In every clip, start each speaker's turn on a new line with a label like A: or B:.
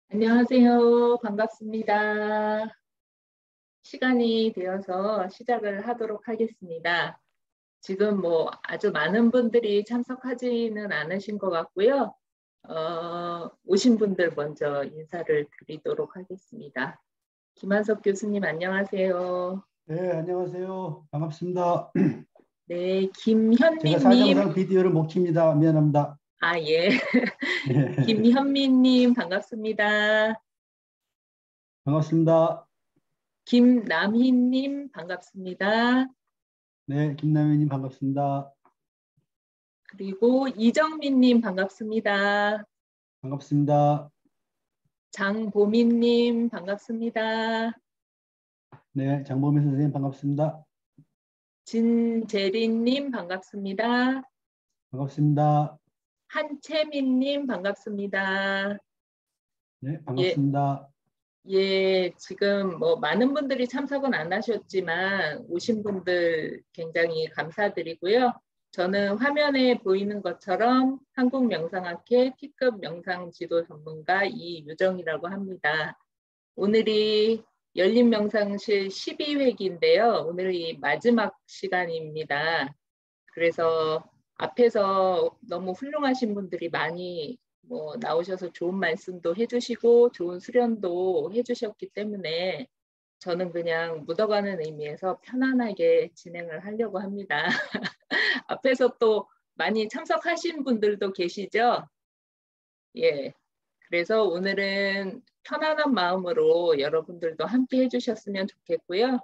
A: 안녕하세요. 반갑습니다. 시간이 되어서 시작을 하도록 하겠습니다. 지금 아주 많은 분들이 참석하지는 않으신 것 같고요. 오신 분들 먼저 인사를 드리도록 하겠습니다. 김한석 교수님 안녕하세요.
B: 네, 안녕하세요. 반갑습니다.
A: 네,
B: 제가
A: 김현미님.
B: 사정상 비디오를 못 킵니다. 미안합니다.
A: 아, 예.
B: 네,
A: 김현미님 반갑습니다.
B: 반갑습니다.
A: 김남희님 반갑습니다.
B: 네, 김남현님 반갑습니다.
A: 그리고 이정민님 반갑습니다.
B: 반갑습니다.
A: 장보민님 반갑습니다.
B: 네, 장보민 선생님 반갑습니다.
A: 진재린님 반갑습니다.
B: 반갑습니다.
A: 한채민님 반갑습니다.
B: 네,
A: 예,
B: 반갑습니다.
A: 예, 지금 많은 분들이 참석은 안 하셨지만 오신 분들 굉장히 감사드리고요. 저는 화면에 보이는 것처럼 한국명상학회 T급 명상지도 전문가 이유정이라고 합니다. 오늘이 열린명상실 12회기인데요. 오늘이 마지막 시간입니다. 그래서 앞에서 너무 훌륭하신 분들이 많이 나오셔서 좋은 말씀도 해주시고 좋은 수련도 해주셨기 때문에 저는 그냥 묻어가는 의미에서 편안하게 진행을 하려고 합니다. 앞에서 또 많이 참석하신 분들도 계시죠? 예. 그래서 오늘은 편안한 마음으로 여러분들도 함께 해주셨으면 좋겠고요.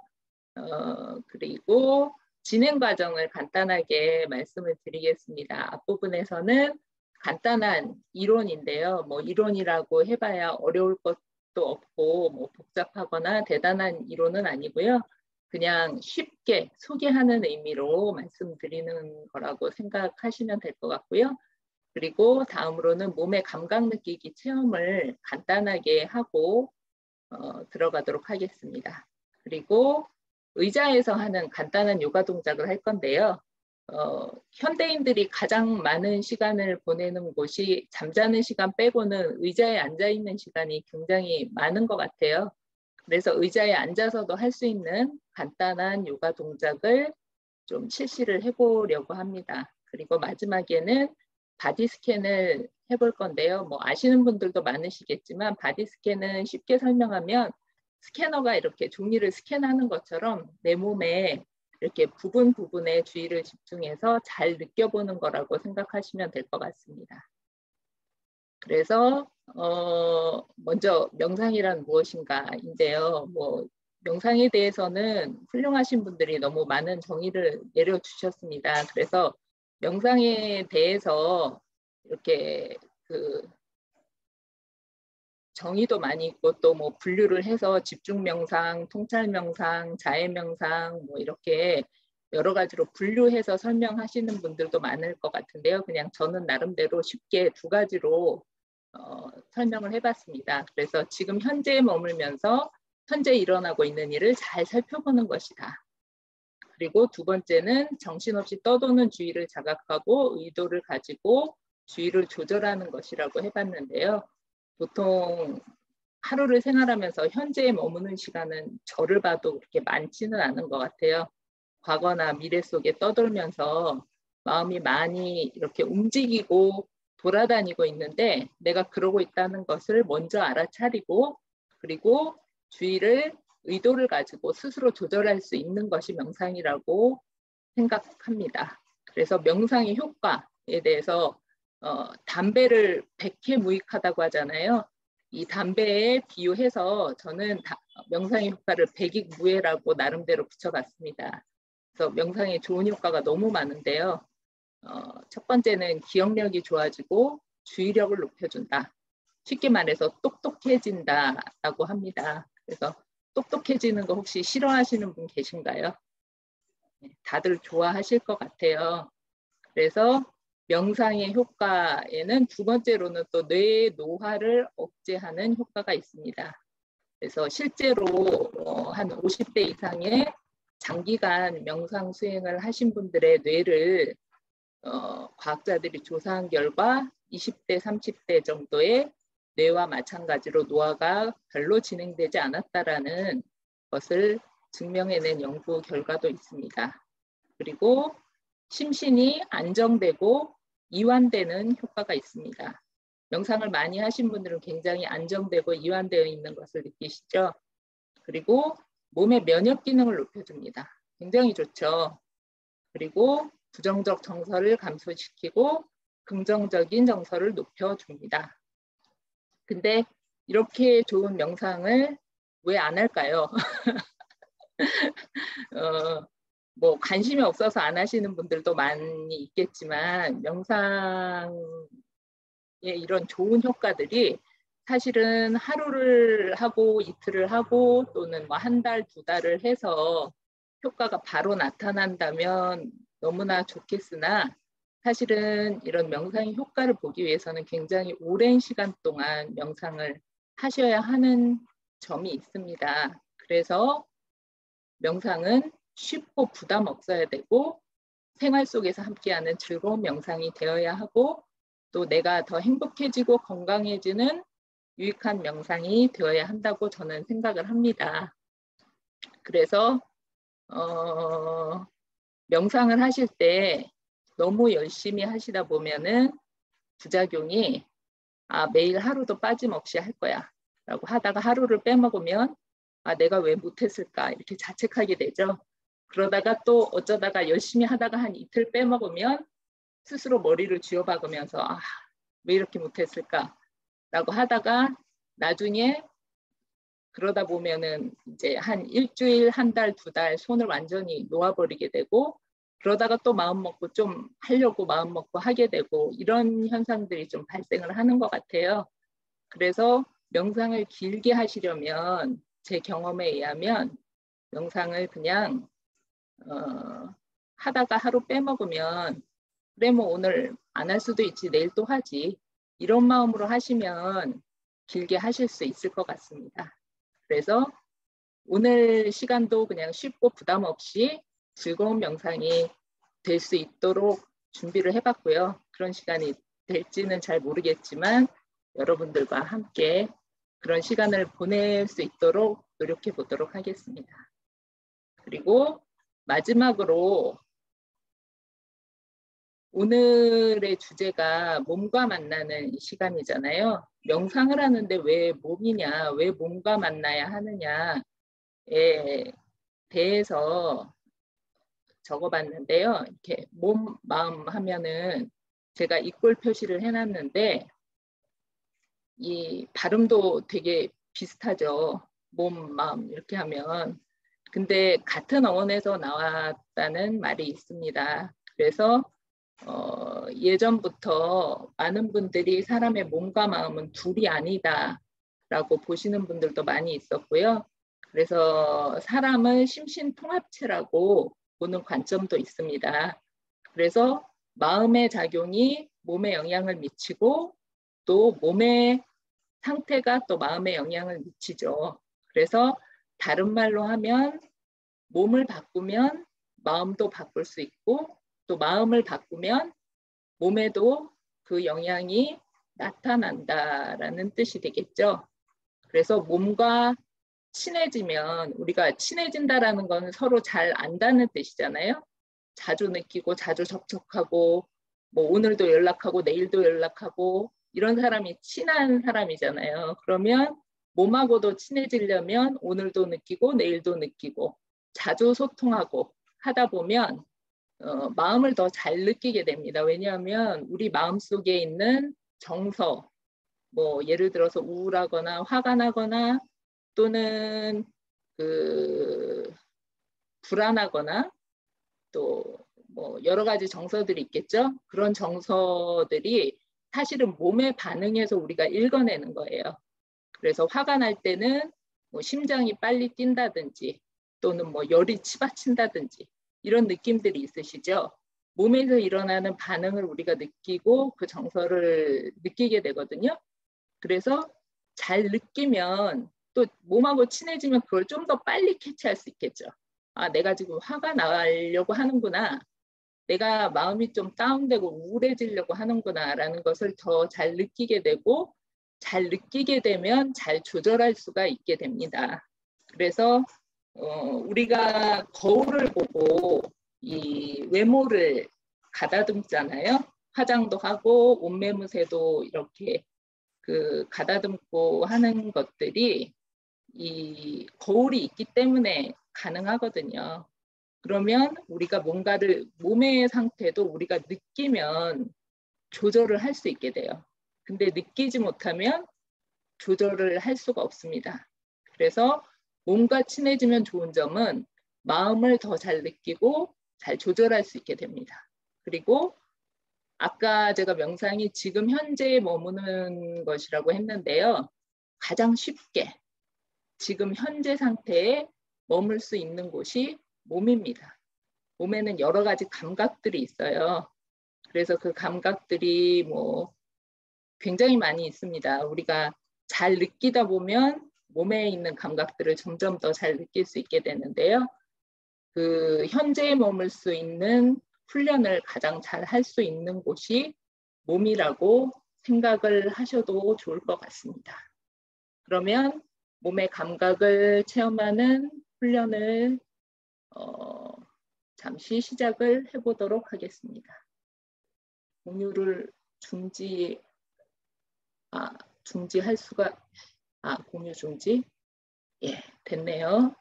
A: 그리고 진행 과정을 간단하게 말씀을 드리겠습니다. 앞부분에서는 간단한 이론인데요. 이론이라고 해봐야 어려울 것도 없고 복잡하거나 대단한 이론은 아니고요. 그냥 쉽게 소개하는 의미로 말씀드리는 거라고 생각하시면 될 것 같고요. 그리고 다음으로는 몸의 감각 느끼기 체험을 간단하게 하고 들어가도록 하겠습니다. 그리고 의자에서 하는 간단한 요가 동작을 할 건데요. 현대인들이 가장 많은 시간을 보내는 곳이 잠자는 시간 빼고는 의자에 앉아 있는 시간이 굉장히 많은 것 같아요. 그래서 의자에 앉아서도 할 수 있는 간단한 요가 동작을 좀 실시를 해보려고 합니다. 그리고 마지막에는 바디 스캔을 해볼 건데요. 아시는 분들도 많으시겠지만 바디 스캔은 쉽게 설명하면 스캐너가 이렇게 종이를 스캔하는 것처럼 내 몸에 이렇게 부분 부분에 주의를 집중해서 잘 느껴보는 거라고 생각하시면 될 것 같습니다. 그래서 먼저 명상이란 무엇인가인데요. 명상에 대해서는 훌륭하신 분들이 너무 많은 정의를 내려주셨습니다. 그래서 명상에 대해서 이렇게 정의도 많이 있고 또 분류를 해서 집중 명상, 통찰 명상, 자해 명상 이렇게 여러 가지로 분류해서 설명하시는 분들도 많을 것 같은데요. 그냥 저는 나름대로 쉽게 두 가지로 설명을 해봤습니다. 그래서 지금 현재에 머물면서 현재 일어나고 있는 일을 잘 살펴보는 것이다. 그리고 두 번째는 정신없이 떠도는 주의를 자각하고 의도를 가지고 주의를 조절하는 것이라고 해봤는데요. 보통 하루를 생활하면서 현재에 머무는 시간은 저를 봐도 그렇게 많지는 않은 것 같아요. 과거나 미래 속에 떠돌면서 마음이 많이 이렇게 움직이고 돌아다니고 있는데 내가 그러고 있다는 것을 먼저 알아차리고 그리고 주의를 의도를 가지고 스스로 조절할 수 있는 것이 명상이라고 생각합니다. 그래서 명상의 효과에 대해서 담배를 백해무익하다고 하잖아요. 이 담배에 비유해서 저는 명상의 효과를 백익무해라고 나름대로 붙여봤습니다. 그래서 명상에 좋은 효과가 너무 많은데요. 첫 번째는 기억력이 좋아지고 주의력을 높여준다. 쉽게 말해서 똑똑해진다라고 합니다. 그래서 똑똑해지는 거 혹시 싫어하시는 분 계신가요? 다들 좋아하실 것 같아요. 그래서 명상의 효과에는 두 번째로는 또 뇌의 노화를 억제하는 효과가 있습니다. 그래서 실제로 한 50대 이상의 장기간 명상 수행을 하신 분들의 뇌를 과학자들이 조사한 결과 20대, 30대 정도의 뇌와 마찬가지로 노화가 별로 진행되지 않았다라는 것을 증명해낸 연구 결과도 있습니다. 그리고 심신이 안정되고 이완되는 효과가 있습니다. 명상을 많이 하신 분들은 굉장히 안정되고 이완되어 있는 것을 느끼시죠? 그리고 몸의 면역 기능을 높여줍니다. 굉장히 좋죠. 그리고 부정적 정서를 감소시키고 긍정적인 정서를 높여줍니다. 근데 이렇게 좋은 명상을 왜 안 할까요? 뭐 관심이 없어서 안 하시는 분들도 많이 있겠지만 명상의 이런 좋은 효과들이 사실은 하루를 하고 이틀을 하고 또는 뭐 한 달, 두 달을 해서 효과가 바로 나타난다면 너무나 좋겠으나 사실은 이런 명상의 효과를 보기 위해서는 굉장히 오랜 시간 동안 명상을 하셔야 하는 점이 있습니다. 그래서 명상은 쉽고 부담 없어야 되고 생활 속에서 함께하는 즐거운 명상이 되어야 하고 또 내가 더 행복해지고 건강해지는 유익한 명상이 되어야 한다고 저는 생각을 합니다. 그래서 명상을 하실 때 너무 열심히 하시다 보면은 부작용이 매일 하루도 빠짐없이 할 거야 라고 하다가 하루를 빼먹으면 내가 왜 못했을까 이렇게 자책하게 되죠. 그러다가 또 어쩌다가 열심히 하다가 한 이틀 빼먹으면 스스로 머리를 쥐어박으면서 왜 이렇게 못했을까 라고 하다가 나중에 그러다 보면은 이제 한 일주일, 한 달, 두 달 손을 완전히 놓아버리게 되고 그러다가 또 마음 먹고 좀 하려고 마음 먹고 하게 되고 이런 현상들이 좀 발생을 하는 것 같아요. 그래서 명상을 길게 하시려면 제 경험에 의하면 명상을 그냥 하다가 하루 빼먹으면 그래 뭐 오늘 안 할 수도 있지 내일 또 하지 이런 마음으로 하시면 길게 하실 수 있을 것 같습니다. 그래서 오늘 시간도 그냥 쉽고 부담 없이 즐거운 명상이 될 수 있도록 준비를 해봤고요. 그런 시간이 될지는 잘 모르겠지만 여러분들과 함께 그런 시간을 보낼 수 있도록 노력해 보도록 하겠습니다. 그리고 마지막으로 오늘의 주제가 몸과 만나는 시간이잖아요. 명상을 하는데 왜 몸이냐, 왜 몸과 만나야 하느냐에 대해서 적어봤는데요. 이렇게 몸, 마음 하면은 제가 이꼴 표시를 해놨는데 이 발음도 되게 비슷하죠. 몸, 마음 이렇게 하면. 근데 같은 어원에서 나왔다는 말이 있습니다. 그래서 예전부터 많은 분들이 사람의 몸과 마음은 둘이 아니다 라고 보시는 분들도 많이 있었고요. 그래서 사람을 심신통합체라고 보는 관점도 있습니다. 그래서 마음의 작용이 몸에 영향을 미치고 또 몸의 상태가 또 마음에 영향을 미치죠. 그래서 다른 말로 하면 몸을 바꾸면 마음도 바꿀 수 있고 또 마음을 바꾸면 몸에도 그 영향이 나타난다라는 뜻이 되겠죠. 그래서 몸과 친해지면 우리가 친해진다라는 건 서로 잘 안다는 뜻이잖아요. 자주 느끼고 자주 접촉하고 뭐 오늘도 연락하고 내일도 연락하고 이런 사람이 친한 사람이잖아요. 그러면 몸하고도 친해지려면 오늘도 느끼고 내일도 느끼고 자주 소통하고 하다 보면 마음을 더 잘 느끼게 됩니다. 왜냐하면 우리 마음속에 있는 정서, 뭐 예를 들어서 우울하거나 화가 나거나 또는 불안하거나 또 뭐 여러 가지 정서들이 있겠죠. 그런 정서들이 사실은 몸의 반응에서 우리가 읽어내는 거예요. 그래서 화가 날 때는 뭐 심장이 빨리 뛴다든지 또는 뭐 열이 치받친다든지 이런 느낌들이 있으시죠. 몸에서 일어나는 반응을 우리가 느끼고 그 정서를 느끼게 되거든요. 그래서 잘 느끼면 또 몸하고 친해지면 그걸 좀 더 빨리 캐치할 수 있겠죠. 내가 지금 화가 나려고 하는구나. 내가 마음이 좀 다운되고 우울해지려고 하는구나 라는 것을 더 잘 느끼게 되고 잘 느끼게 되면 잘 조절할 수가 있게 됩니다. 그래서 우리가 거울을 보고 이 외모를 가다듬잖아요. 화장도 하고 옷매무새도 이렇게 가다듬고 하는 것들이 이 거울이 있기 때문에 가능하거든요. 그러면 우리가 뭔가를 몸의 상태도 우리가 느끼면 조절을 할 수 있게 돼요. 근데 느끼지 못하면 조절을 할 수가 없습니다. 그래서 몸과 친해지면 좋은 점은 마음을 더 잘 느끼고 잘 조절할 수 있게 됩니다. 그리고 아까 제가 명상이 지금 현재에 머무는 것이라고 했는데요. 가장 쉽게 지금 현재 상태에 머물 수 있는 곳이 몸입니다. 몸에는 여러 가지 감각들이 있어요. 그래서 그 감각들이 굉장히 많이 있습니다. 우리가 잘 느끼다 보면 몸에 있는 감각들을 점점 더 잘 느낄 수 있게 되는데요. 현재에 머물 수 있는 훈련을 가장 잘 할 수 있는 곳이 몸이라고 생각을 하셔도 좋을 것 같습니다. 그러면 몸의 감각을 체험하는 훈련을 잠시 시작을 해보도록 하겠습니다. 공유를 중지할 수가, 공유 중지? 예, 됐네요.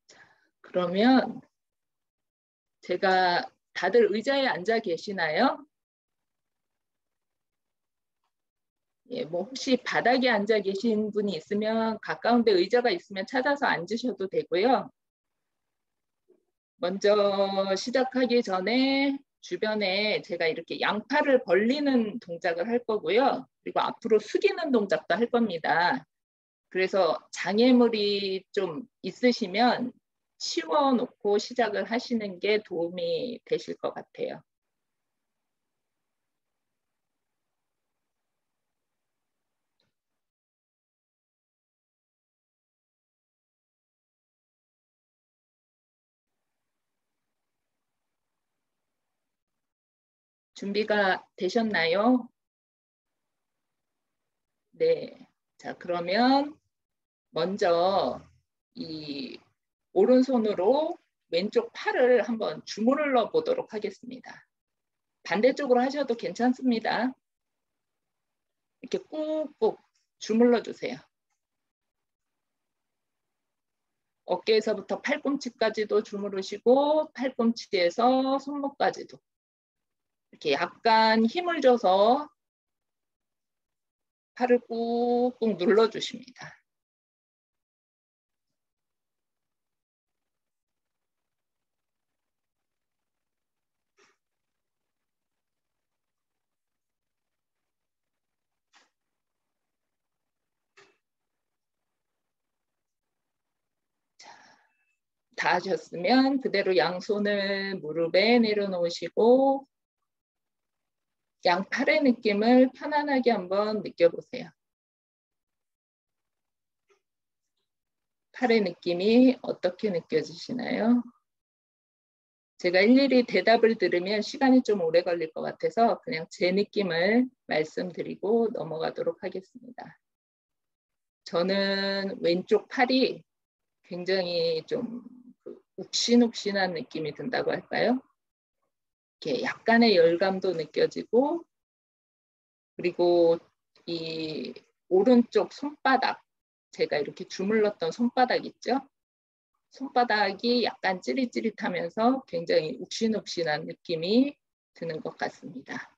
A: 자, 그러면 제가 다들 의자에 앉아 계시나요? 예, 혹시 바닥에 앉아 계신 분이 있으면 가까운 데 의자가 있으면 찾아서 앉으셔도 되고요. 먼저 시작하기 전에 주변에 제가 이렇게 양팔을 벌리는 동작을 할 거고요. 그리고 앞으로 숙이는 동작도 할 겁니다. 그래서 장애물이 좀 있으시면 치워놓고 시작을 하시는 게 도움이 되실 것 같아요. 준비가 되셨나요? 네. 자, 그러면 먼저 이 오른손으로 왼쪽 팔을 한번 주물러 보도록 하겠습니다. 반대쪽으로 하셔도 괜찮습니다. 이렇게 꾹꾹 주물러 주세요. 어깨에서부터 팔꿈치까지도 주무르시고 팔꿈치에서 손목까지도 이렇게 약간 힘을 줘서 팔을 꾹꾹 눌러주십니다. 다 하셨으면 그대로 양손을 무릎에 내려놓으시고 양팔의 느낌을 편안하게 한번 느껴보세요. 팔의 느낌이 어떻게 느껴지시나요? 제가 일일이 대답을 들으면 시간이 좀 오래 걸릴 것 같아서 그냥 제 느낌을 말씀드리고 넘어가도록 하겠습니다. 저는 왼쪽 팔이 굉장히 좀 욱신욱신한 느낌이 든다고 할까요? 이렇게 약간의 열감도 느껴지고 그리고 이 오른쪽 손바닥 제가 이렇게 주물렀던 손바닥 있죠? 손바닥이 약간 찌릿찌릿하면서 굉장히 욱신욱신한 느낌이 드는 것 같습니다.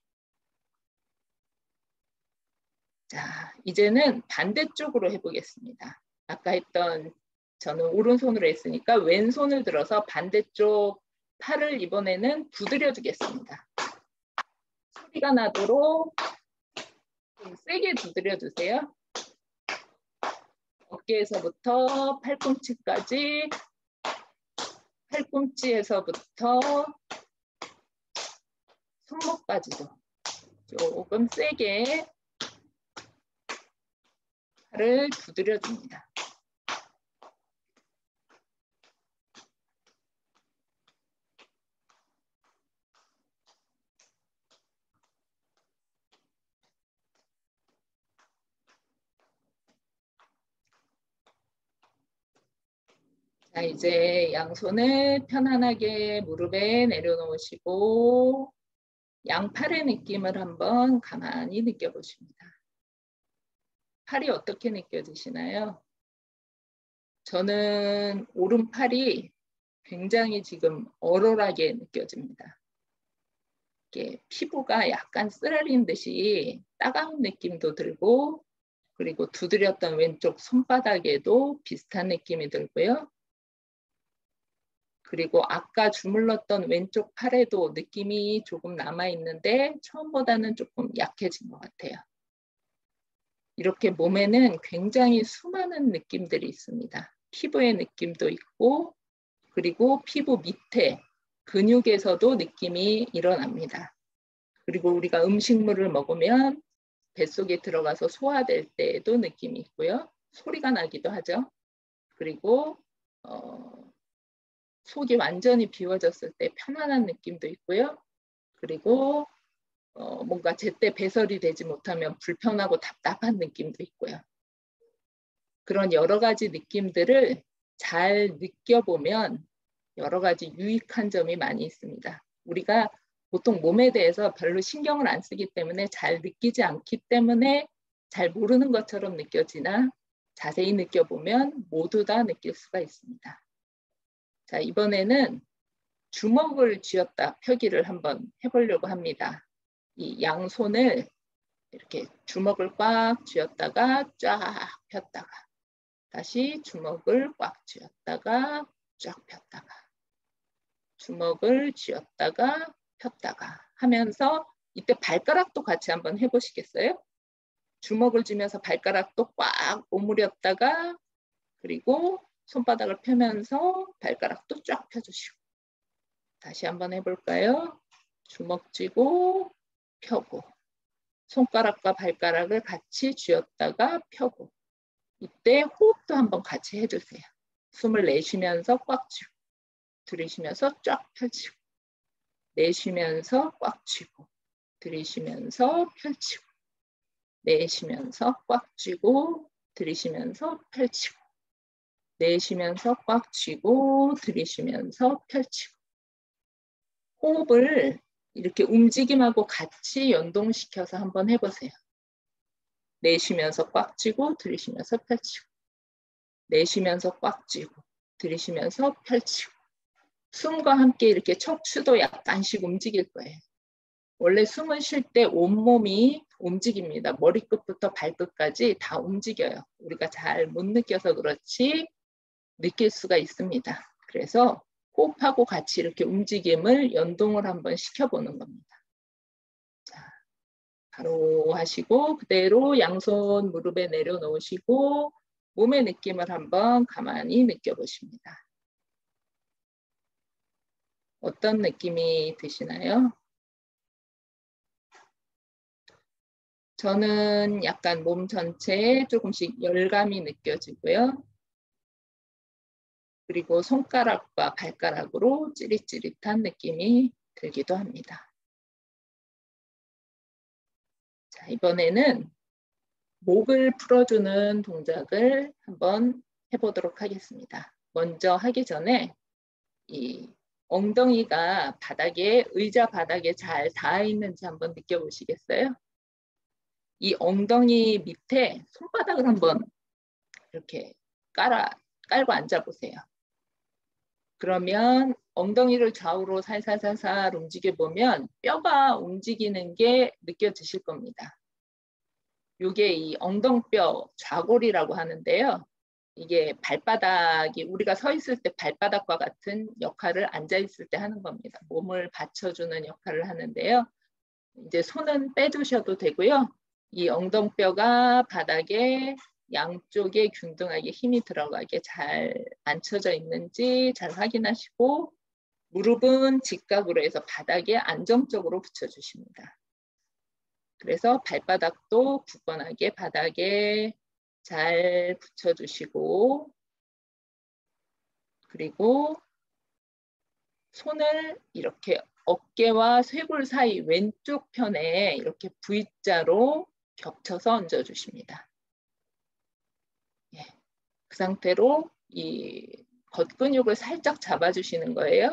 A: 자, 이제는 반대쪽으로 해보겠습니다. 아까 했던 저는 오른손으로 했으니까 왼손을 들어서 반대쪽 팔을 이번에는 두드려 주겠습니다. 소리가 나도록 좀 세게 두드려 주세요. 어깨에서부터 팔꿈치까지, 팔꿈치에서부터 손목까지도 조금 세게 팔을 두드려 줍니다. 자, 이제 양손을 편안하게 무릎에 내려놓으시고 양팔의 느낌을 한번 가만히 느껴보십니다. 팔이 어떻게 느껴지시나요? 저는 오른팔이 굉장히 지금 얼얼하게 느껴집니다. 이게 피부가 약간 쓰라린 듯이 따가운 느낌도 들고, 그리고 두드렸던 왼쪽 손바닥에도 비슷한 느낌이 들고요. 그리고 아까 주물렀던 왼쪽 팔에도 느낌이 조금 남아있는데 처음보다는 조금 약해진 것 같아요. 이렇게 몸에는 굉장히 수많은 느낌들이 있습니다. 피부의 느낌도 있고, 그리고 피부 밑에 근육에서도 느낌이 일어납니다. 그리고 우리가 음식물을 먹으면 뱃속에 들어가서 소화될 때에도 느낌이 있고요. 소리가 나기도 하죠. 그리고 속이 완전히 비워졌을 때 편안한 느낌도 있고요. 그리고 뭔가 제때 배설이 되지 못하면 불편하고 답답한 느낌도 있고요. 그런 여러 가지 느낌들을 잘 느껴보면 여러 가지 유익한 점이 많이 있습니다. 우리가 보통 몸에 대해서 별로 신경을 안 쓰기 때문에 잘 느끼지 않기 때문에 잘 모르는 것처럼 느껴지나 자세히 느껴보면 모두 다 느낄 수가 있습니다. 자, 이번에는 주먹을 쥐었다 펴기를 한번 해보려고 합니다. 이 양손을 이렇게 주먹을 꽉 쥐었다가 쫙 폈다가 다시 주먹을 꽉 쥐었다가 쫙 폈다가 주먹을 쥐었다가 폈다가 하면서 이때 발가락도 같이 한번 해보시겠어요? 주먹을 쥐면서 발가락도 꽉 오므렸다가 그리고 손바닥을 펴면서 발가락도 쫙 펴주시고 다시 한번 해볼까요? 주먹 쥐고 펴고 손가락과 발가락을 같이 쥐었다가 펴고 이때 호흡도 한번 같이 해주세요. 숨을 내쉬면서 꽉 쥐고 들이쉬면서 쫙 펼치고 내쉬면서 꽉 쥐고 들이쉬면서 펼치고 내쉬면서 꽉 쥐고 들이쉬면서 펼치고 내쉬면서 꽉 쥐고 들이쉬면서 펼치고 호흡을 이렇게 움직임하고 같이 연동시켜서 한번 해보세요. 내쉬면서 꽉 쥐고 들이쉬면서 펼치고 내쉬면서 꽉 쥐고 들이쉬면서 펼치고 숨과 함께 이렇게 척추도 약간씩 움직일 거예요. 원래 숨을 쉴 때 온몸이 움직입니다. 머리끝부터 발끝까지 다 움직여요. 우리가 잘 못 느껴서 그렇지 느낄 수가 있습니다. 그래서 호흡하고 같이 이렇게 움직임을 연동을 한번 시켜보는 겁니다. 자, 바로 하시고 그대로 양손 무릎에 내려놓으시고 몸의 느낌을 한번 가만히 느껴보십니다. 어떤 느낌이 드시나요? 저는 약간 몸 전체에 조금씩 열감이 느껴지고요. 그리고 손가락과 발가락으로 찌릿찌릿한 느낌이 들기도 합니다. 자, 이번에는 목을 풀어주는 동작을 한번 해보도록 하겠습니다. 먼저 하기 전에 이 엉덩이가 바닥에, 의자 바닥에 잘 닿아 있는지 한번 느껴보시겠어요? 이 엉덩이 밑에 손바닥을 한번 이렇게 깔고 앉아보세요. 그러면 엉덩이를 좌우로 살살살살 움직여보면 뼈가 움직이는 게 느껴지실 겁니다. 이게 이 엉덩뼈 좌골이라고 하는데요. 이게 발바닥이 우리가 서 있을 때 발바닥과 같은 역할을 앉아 있을 때 하는 겁니다. 몸을 받쳐주는 역할을 하는데요. 이제 손은 빼주셔도 되고요. 이 엉덩뼈가 바닥에 양쪽에 균등하게 힘이 들어가게 잘 앉혀져 있는지 잘 확인하시고 무릎은 직각으로 해서 바닥에 안정적으로 붙여주십니다. 그래서 발바닥도 굳건하게 바닥에 잘 붙여주시고 그리고 손을 이렇게 어깨와 쇄골 사이 왼쪽 편에 이렇게 V자로 겹쳐서 얹어주십니다. 예, 그 상태로 이 겉근육을 살짝 잡아주시는 거예요.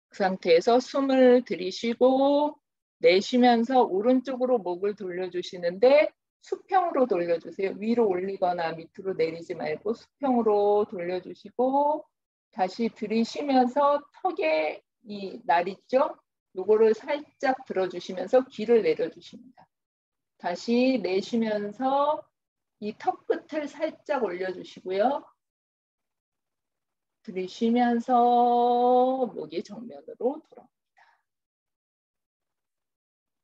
A: 그 상태에서 숨을 들이쉬고 내쉬면서 오른쪽으로 목을 돌려주시는데 수평으로 돌려주세요. 위로 올리거나 밑으로 내리지 말고 수평으로 돌려주시고 다시 들이쉬면서 턱에 이 날 있죠? 요거를 살짝 들어주시면서 귀를 내려주십니다. 다시 내쉬면서 이 턱 끝을 살짝 올려주시고요. 들이쉬면서 목이 정면으로 돌아옵니다.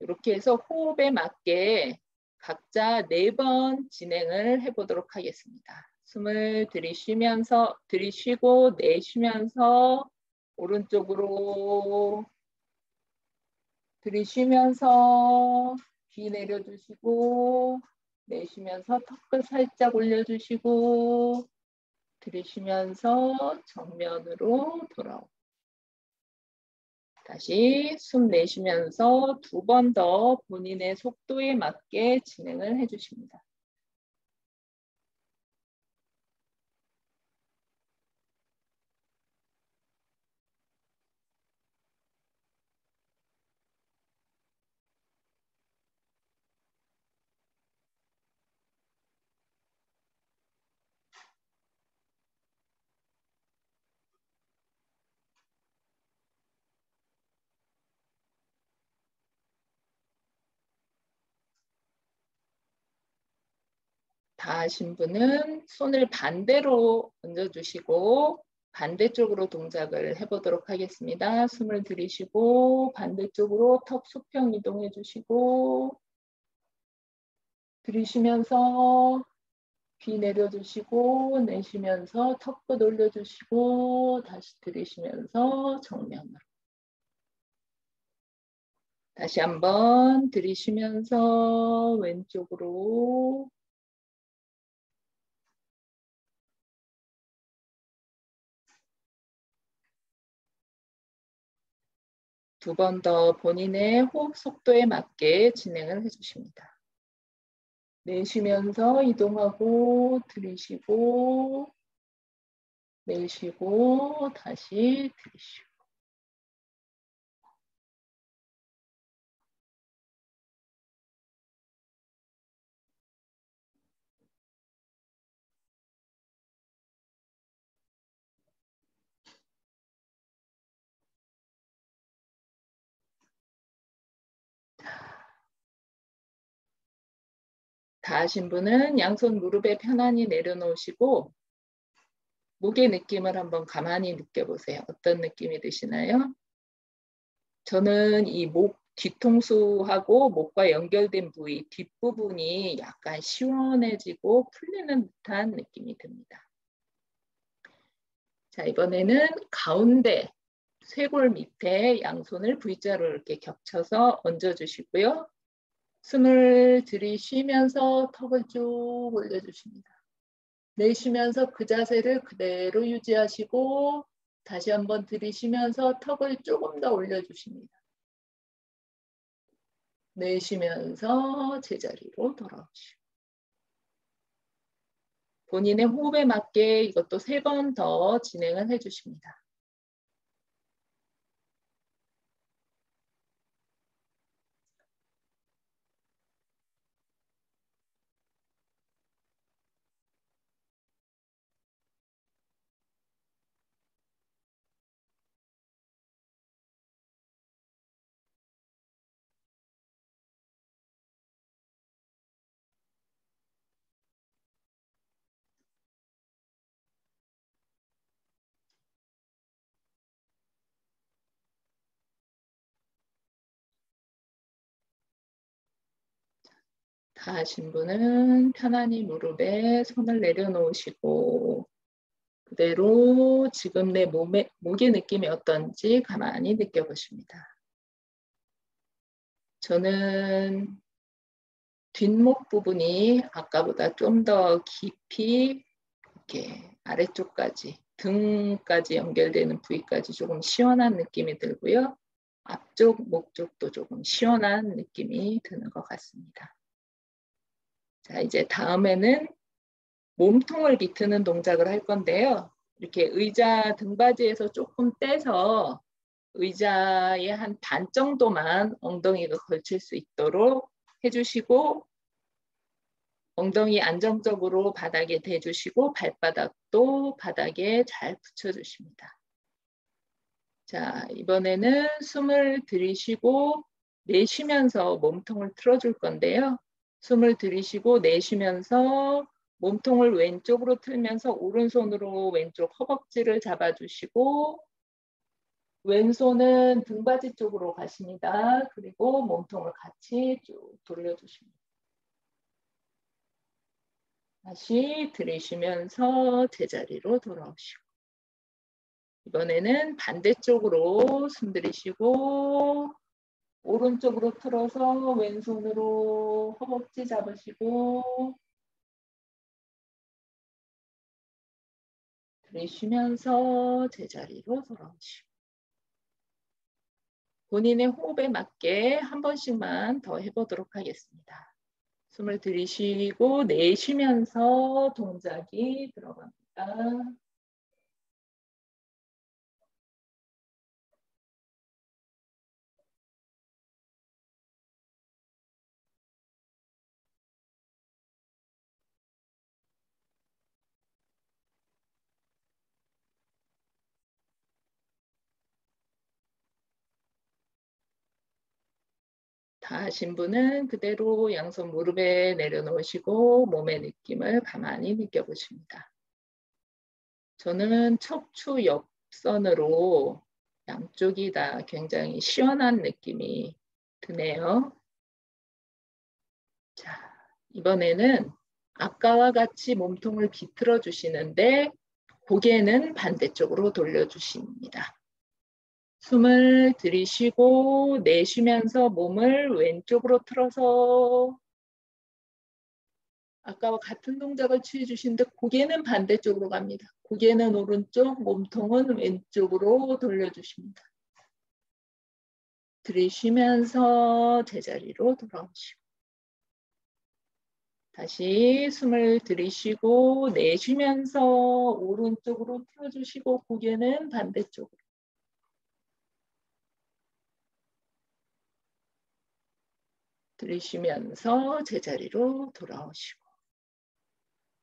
A: 이렇게 해서 호흡에 맞게 각자 4번 진행을 해보도록 하겠습니다. 숨을 들이쉬고 내쉬면서 오른쪽으로 들이쉬면서 귀 내려주시고 내쉬면서 턱끝 살짝 올려주시고 들이쉬면서 정면으로 돌아오고 다시 숨 내쉬면서 2번 더 본인의 속도에 맞게 진행을 해주십니다. 다 하신 분은 손을 반대로 얹어주시고 반대쪽으로 동작을 해보도록 하겠습니다. 숨을 들이쉬고 반대쪽으로 턱 수평 이동해 주시고 들이쉬면서 귀 내려주시고 내쉬면서 턱끝 올려주시고 다시 들이쉬면서 정면으로 다시 한번 들이쉬면서 왼쪽으로 두 번 더 본인의 호흡 속도에 맞게 진행을 해주십니다. 내쉬면서 이동하고 들이쉬고 내쉬고 다시 들이쉬고 다 하신 분은 양손 무릎에 편안히 내려놓으시고 목의 느낌을 한번 가만히 느껴보세요. 어떤 느낌이 드시나요? 저는 이 목 뒤통수하고 목과 연결된 부위 뒷부분이 약간 시원해지고 풀리는 듯한 느낌이 듭니다. 자, 이번에는 가운데 쇄골 밑에 양손을 V자로 이렇게 겹쳐서 얹어주시고요. 숨을 들이쉬면서 턱을 쭉 올려주십니다. 내쉬면서 그 자세를 그대로 유지하시고 다시 한번 들이쉬면서 턱을 조금 더 올려주십니다. 내쉬면서 제자리로 돌아오시고 본인의 호흡에 맞게 이것도 3번 더 진행을 해주십니다. 다 하신 분은 편안히 무릎에 손을 내려놓으시고 그대로 지금 내 목의 느낌이 어떤지 가만히 느껴보십니다. 저는 뒷목 부분이 아까보다 좀 더 깊이 이렇게 아래쪽까지 등까지 연결되는 부위까지 조금 시원한 느낌이 들고요. 앞쪽 목 쪽도 조금 시원한 느낌이 드는 것 같습니다. 자, 이제 다음에는 몸통을 비트는 동작을 할 건데요. 이렇게 의자 등받이에서 조금 떼서 의자의 한 반 정도만 엉덩이가 걸칠 수 있도록 해주시고 엉덩이 안정적으로 바닥에 대주시고 발바닥도 바닥에 잘 붙여주십니다. 자, 이번에는 숨을 들이쉬고 내쉬면서 몸통을 틀어줄 건데요. 숨을 들이쉬고 내쉬면서 몸통을 왼쪽으로 틀면서 오른손으로 왼쪽 허벅지를 잡아주시고 왼손은 등받이 쪽으로 가십니다. 그리고 몸통을 같이 쭉 돌려주십니다. 다시 들이쉬면서 제자리로 돌아오시고 이번에는 반대쪽으로 숨 들이쉬고 오른쪽으로 틀어서 왼손으로 허벅지 잡으시고 들이쉬면서 제자리로 돌아오시고 본인의 호흡에 맞게 한 번씩만 더 해보도록 하겠습니다. 숨을 들이쉬고 내쉬면서 동작이 들어갑니다. 다 하신 분은 그대로 양손 무릎에 내려놓으시고 몸의 느낌을 가만히 느껴보십니다. 저는 척추 옆선으로 양쪽이 다 굉장히 시원한 느낌이 드네요. 자, 이번에는 아까와 같이 몸통을 비틀어 주시는데 고개는 반대쪽으로 돌려주십니다. 숨을 들이쉬고 내쉬면서 몸을 왼쪽으로 틀어서 아까와 같은 동작을 취해주시는데 고개는 반대쪽으로 갑니다. 고개는 오른쪽, 몸통은 왼쪽으로 돌려주십니다. 들이쉬면서 제자리로 돌아오시고 다시 숨을 들이쉬고 내쉬면서 오른쪽으로 틀어주시고 고개는 반대쪽으로 들이쉬면서 제자리로 돌아오시고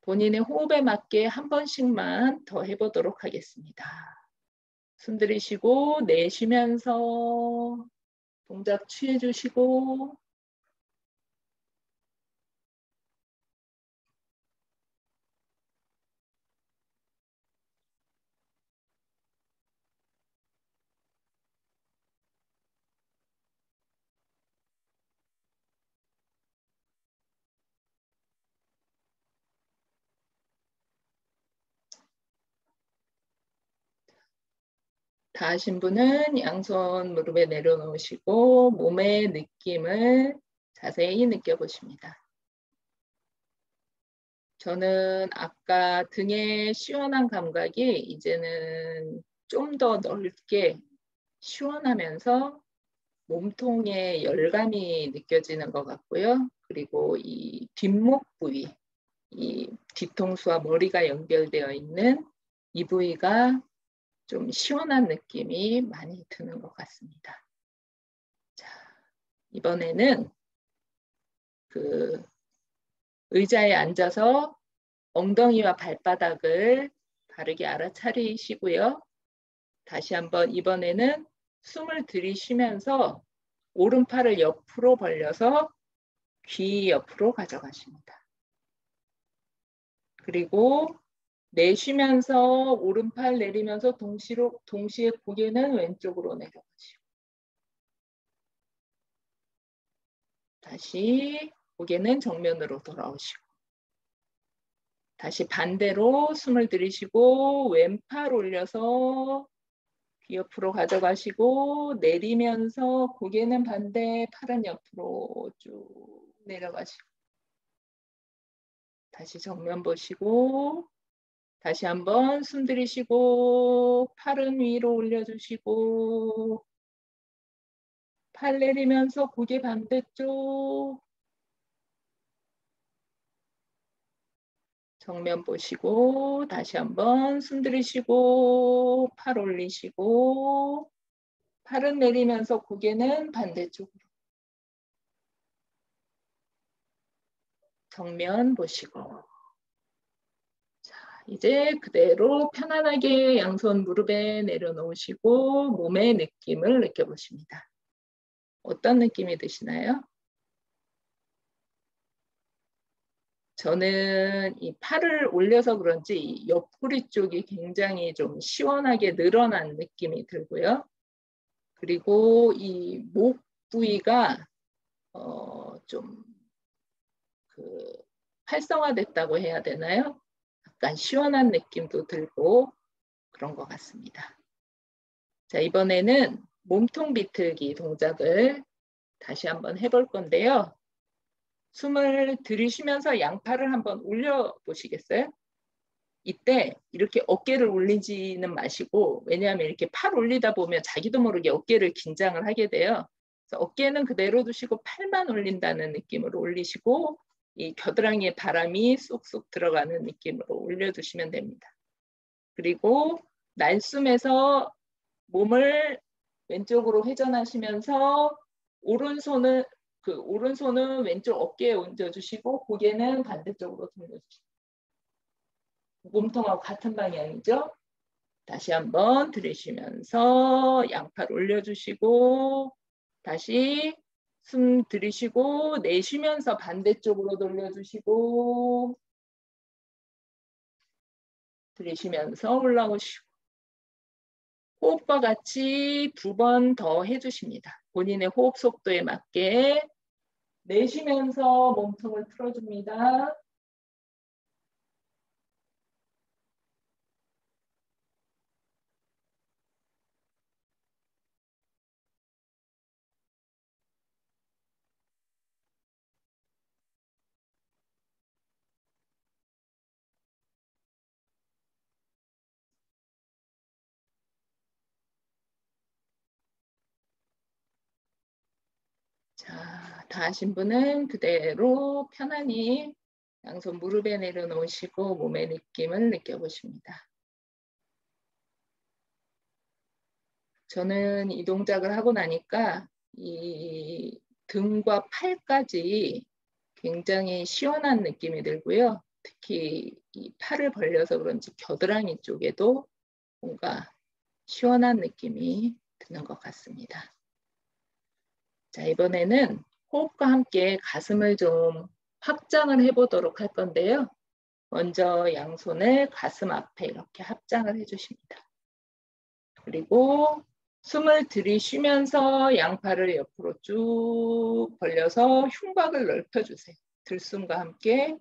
A: 본인의 호흡에 맞게 한 번씩만 더 해보도록 하겠습니다. 숨 들이쉬고 내쉬면서 동작 취해주시고 다 하신 분은 양손 무릎에 내려놓으시고 몸의 느낌을 자세히 느껴보십니다. 저는 아까 등의 시원한 감각이 이제는 좀 더 넓게 시원하면서 몸통에 열감이 느껴지는 것 같고요. 그리고 이 뒷목 부위, 이 뒤통수와 머리가 연결되어 있는 이 부위가 좀 시원한 느낌이 많이 드는 것 같습니다. 자, 이번에는 그 의자에 앉아서 엉덩이와 발바닥을 바르게 알아차리시고요. 다시 한번 이번에는 숨을 들이쉬면서 오른팔을 옆으로 벌려서 귀 옆으로 가져가십니다. 그리고 내쉬면서 오른팔 내리면서 동시에 고개는 왼쪽으로 내려가시고 다시 고개는 정면으로 돌아오시고 다시 반대로 숨을 들이쉬고 왼팔 올려서 귀 옆으로 가져가시고 내리면서 고개는 반대, 팔은 옆으로 쭉 내려가시고 다시 정면 보시고 다시 한번 숨 들이쉬고 팔은 위로 올려주시고 팔 내리면서 고개 반대쪽 정면 보시고 다시 한번 숨 들이쉬고 팔 올리시고 팔은 내리면서 고개는 반대쪽으로. 정면 보시고. 자, 이제 그대로 편안하게 양손 무릎에 내려놓으시고 몸의 느낌을 느껴보십니다. 어떤 느낌이 드시나요? 저는 이 팔을 올려서 그런지 옆구리 쪽이 굉장히 좀 시원하게 늘어난 느낌이 들고요. 그리고 이 목 부위가 좀 활성화됐다고 해야 되나요? 약간 시원한 느낌도 들고 그런 것 같습니다. 자, 이번에는 몸통 비틀기 동작을 다시 한번 해볼 건데요. 숨을 들이쉬면서 양팔을 한번 올려 보시겠어요? 이때 이렇게 어깨를 올리지는 마시고, 왜냐하면 이렇게 팔 올리다 보면 자기도 모르게 어깨를 긴장을 하게 돼요. 그래서 어깨는 그대로 두시고 팔만 올린다는 느낌으로 올리시고 이 겨드랑이에 바람이 쏙쏙 들어가는 느낌으로 올려두시면 됩니다. 그리고 날숨에서 몸을 왼쪽으로 회전하시면서 오른손은 왼쪽 어깨에 얹어주시고 고개는 반대쪽으로 돌려주시고 몸통하고 같은 방향이죠. 다시 한번 들이쉬면서 양팔 올려주시고 다시 숨 들이쉬고 내쉬면서 반대쪽으로 돌려주시고 들이쉬면서 올라오시고 호흡과 같이 2번 더 해주십니다. 본인의 호흡 속도에 맞게 내쉬면서 몸통을 풀어줍니다. 자, 다 하신 분은 그대로 편안히 양손 무릎에 내려놓으시고 몸의 느낌을 느껴보십니다. 저는 이 동작을 하고 나니까 이 등과 팔까지 굉장히 시원한 느낌이 들고요. 특히 이 팔을 벌려서 그런지 겨드랑이 쪽에도 뭔가 시원한 느낌이 드는 것 같습니다. 자, 이번에는 호흡과 함께 가슴을 좀 확장을 해보도록 할 건데요. 먼저 양손을 가슴 앞에 이렇게 합장을 해주십니다. 그리고 숨을 들이쉬면서 양팔을 옆으로 쭉 벌려서 흉곽을 넓혀주세요. 들숨과 함께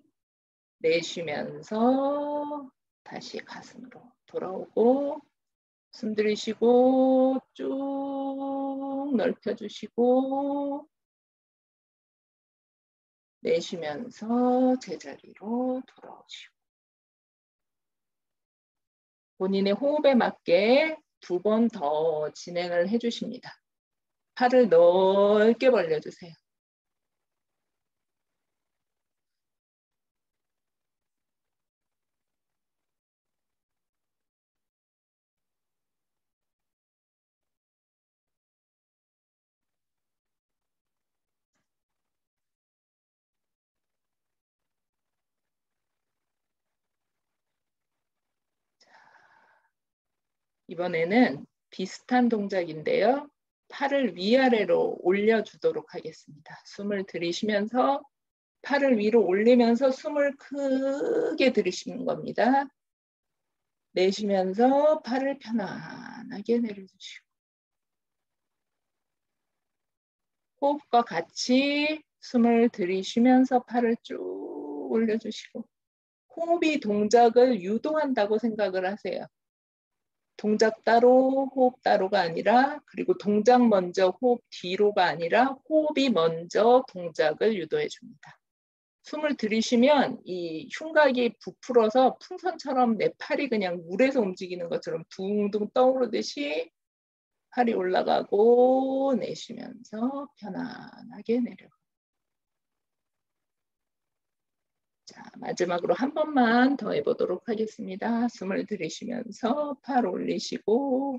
A: 내쉬면서 다시 가슴으로 돌아오고 숨 들이쉬고 쭉 넓혀주시고 내쉬면서 제자리로 돌아오시고 본인의 호흡에 맞게 2번 더 진행을 해주십니다. 팔을 넓게 벌려주세요. 이번에는 비슷한 동작인데요. 팔을 위아래로 올려주도록 하겠습니다. 숨을 들이쉬면서 팔을 위로 올리면서 숨을 크게 들이쉬는 겁니다. 내쉬면서 팔을 편안하게 내려주시고 호흡과 같이 숨을 들이쉬면서 팔을 쭉 올려주시고 호흡이 동작을 유도한다고 생각을 하세요. 동작 따로 호흡 따로가 아니라 그리고 동작 먼저 호흡 뒤로가 아니라 호흡이 먼저 동작을 유도해 줍니다. 숨을 들이쉬면 이 흉곽이 부풀어서 풍선처럼 내 팔이 그냥 물에서 움직이는 것처럼 둥둥 떠오르듯이 팔이 올라가고 내쉬면서 편안하게 내려가고 자, 마지막으로 한 번만 더 해보도록 하겠습니다. 숨을 들이쉬면서 팔 올리시고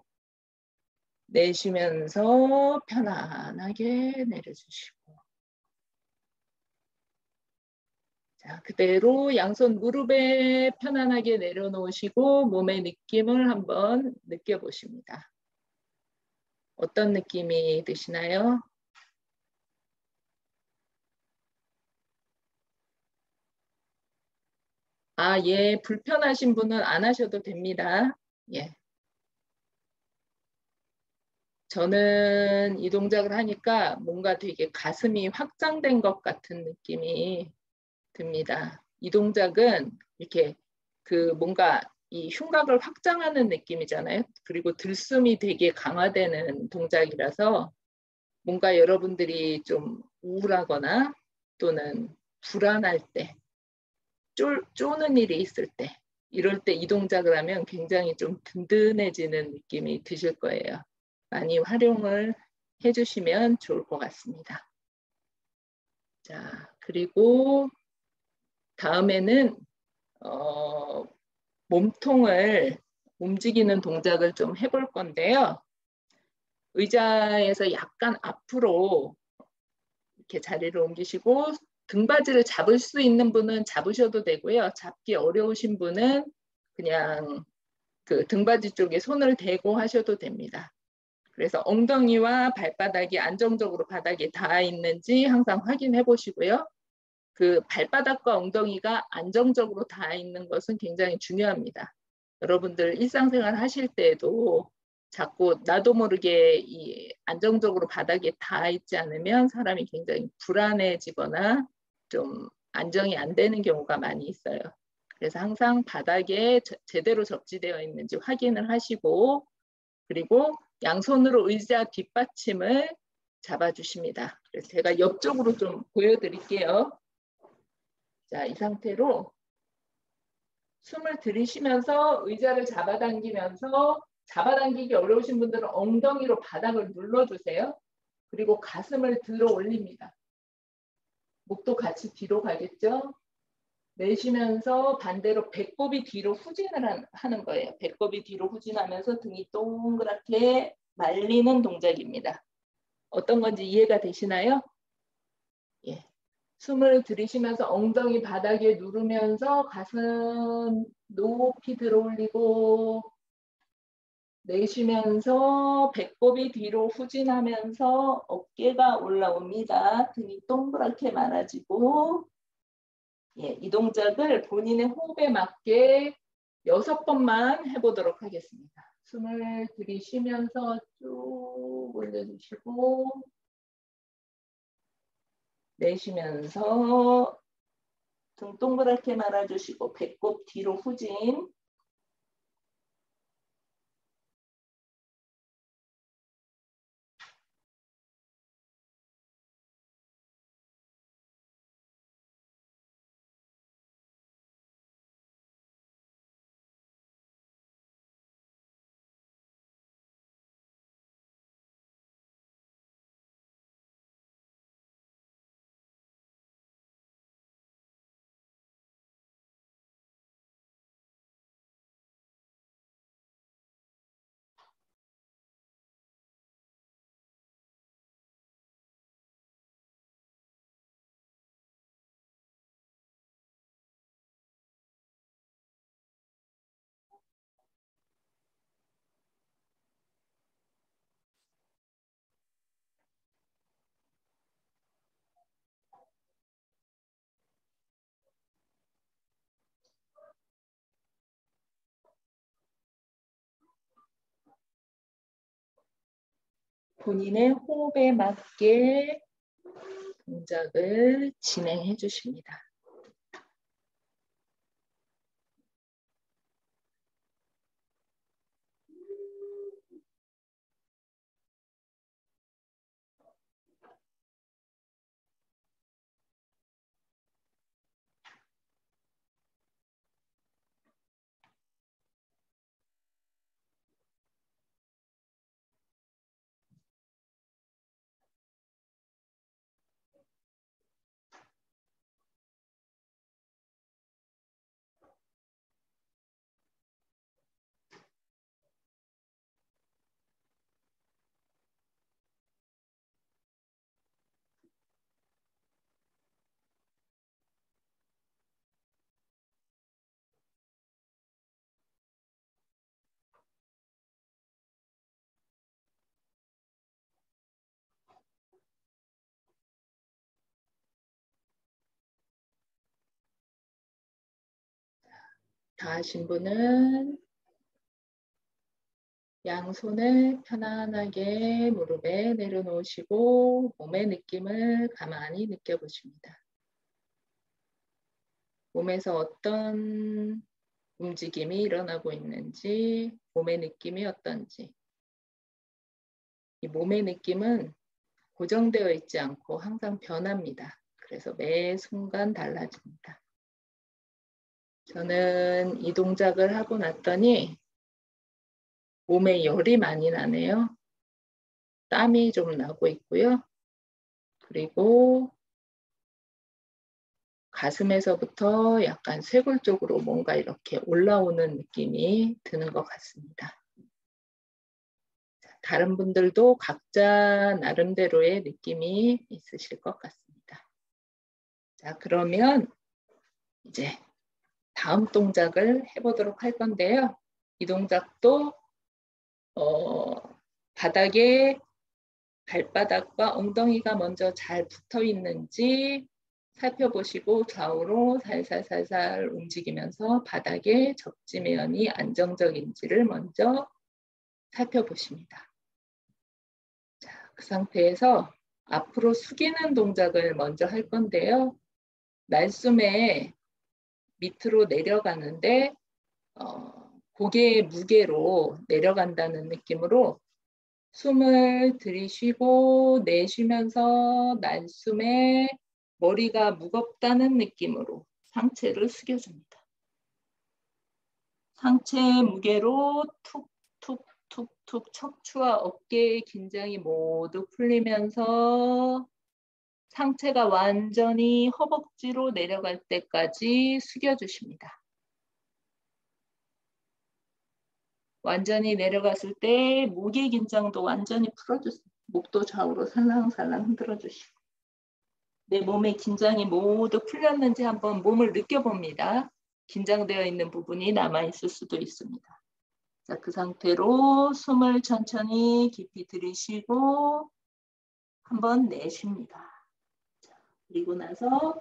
A: 내쉬면서 편안하게 내려주시고 자, 그대로 양손 무릎에 편안하게 내려놓으시고 몸의 느낌을 한번 느껴보십니다. 어떤 느낌이 드시나요? 아, 예, 불편하신 분은 안 하셔도 됩니다. 예. 저는 이 동작을 하니까 뭔가 되게 가슴이 확장된 것 같은 느낌이 듭니다. 이 동작은 이렇게 그 뭔가 이 흉곽을 확장하는 느낌이잖아요. 그리고 들숨이 되게 강화되는 동작이라서 뭔가 여러분들이 좀 우울하거나 또는 불안할 때, 쪼는 일이 있을 때, 이럴 때 이 동작을 하면 굉장히 좀 든든해지는 느낌이 드실 거예요. 많이 활용을 해주시면 좋을 것 같습니다. 자, 그리고 다음에는 몸통을 움직이는 동작을 좀 해볼 건데요. 의자에서 약간 앞으로 이렇게 자리를 옮기시고 등받이를 잡을 수 있는 분은 잡으셔도 되고요. 잡기 어려우신 분은 그냥 그 등받이 쪽에 손을 대고 하셔도 됩니다. 그래서 엉덩이와 발바닥이 안정적으로 바닥에 닿아 있는지 항상 확인해 보시고요. 그 발바닥과 엉덩이가 안정적으로 닿아 있는 것은 굉장히 중요합니다. 여러분들 일상생활 하실 때에도 자꾸 나도 모르게 이 안정적으로 바닥에 닿아 있지 않으면 사람이 굉장히 불안해지거나 좀 안정이 안 되는 경우가 많이 있어요. 그래서 항상 바닥에 제대로 접지되어 있는지 확인을 하시고 그리고 양손으로 의자 뒷받침을 잡아주십니다. 그래서 제가 옆쪽으로 좀 보여드릴게요. 자, 이 상태로 숨을 들이쉬면서 의자를 잡아당기면서 잡아당기기 어려우신 분들은 엉덩이로 바닥을 눌러주세요. 그리고 가슴을 들어 올립니다. 목도 같이 뒤로 가겠죠? 내쉬면서 반대로 배꼽이 뒤로 후진을 하는 거예요. 배꼽이 뒤로 후진하면서 등이 동그랗게 말리는 동작입니다. 어떤 건지 이해가 되시나요? 예. 숨을 들이쉬면서 엉덩이 바닥에 누르면서 가슴 높이 들어 올리고 내쉬면서 배꼽이 뒤로 후진하면서 어깨가 올라옵니다. 등이 동그랗게 말아지고 예, 이 동작을 본인의 호흡에 맞게 6번만 해보도록 하겠습니다. 숨을 들이쉬면서 쭉 올려주시고 내쉬면서 등 동그랗게 말아주시고 배꼽 뒤로 후진 본인의 호흡에 맞게 동작을 진행해 주십니다. 다 하신 분은 양손을 편안하게 무릎에 내려놓으시고 몸의 느낌을 가만히 느껴보십니다. 몸에서 어떤 움직임이 일어나고 있는지, 몸의 느낌이 어떤지. 이 몸의 느낌은 고정되어 있지 않고 항상 변합니다. 그래서 매 순간 달라집니다. 저는 이 동작을 하고 났더니 몸에 열이 많이 나네요. 땀이 좀 나고 있고요. 그리고 가슴에서부터 약간 쇄골 쪽으로 뭔가 이렇게 올라오는 느낌이 드는 것 같습니다. 다른 분들도 각자 나름대로의 느낌이 있으실 것 같습니다. 자, 그러면 이제 다음 동작을 해보도록 할 건데요. 이 동작도 바닥에 발바닥과 엉덩이가 먼저 잘 붙어 있는지 살펴보시고 좌우로 살살살살 움직이면서 바닥에 접지면이 안정적인지를 먼저 살펴보십니다. 자, 그 상태에서 앞으로 숙이는 동작을 먼저 할 건데요. 날숨에 밑으로 내려가는데 고개의 무게로 내려간다는 느낌으로 숨을 들이쉬고 내쉬면서 날숨에 머리가 무겁다는 느낌으로 상체를 숙여줍니다. 상체의 무게로 툭툭툭툭 척추와 어깨의 긴장이 모두 풀리면서 상체가 완전히 허벅지로 내려갈 때까지 숙여주십니다. 완전히 내려갔을 때 목의 긴장도 완전히 풀어주세요. 목도 좌우로 살랑살랑 흔들어주시고 내 몸의 긴장이 모두 풀렸는지 한번 몸을 느껴봅니다. 긴장되어 있는 부분이 남아있을 수도 있습니다. 자, 그 상태로 숨을 천천히 깊이 들이쉬고 한번 내쉽니다. 자, 그리고 나서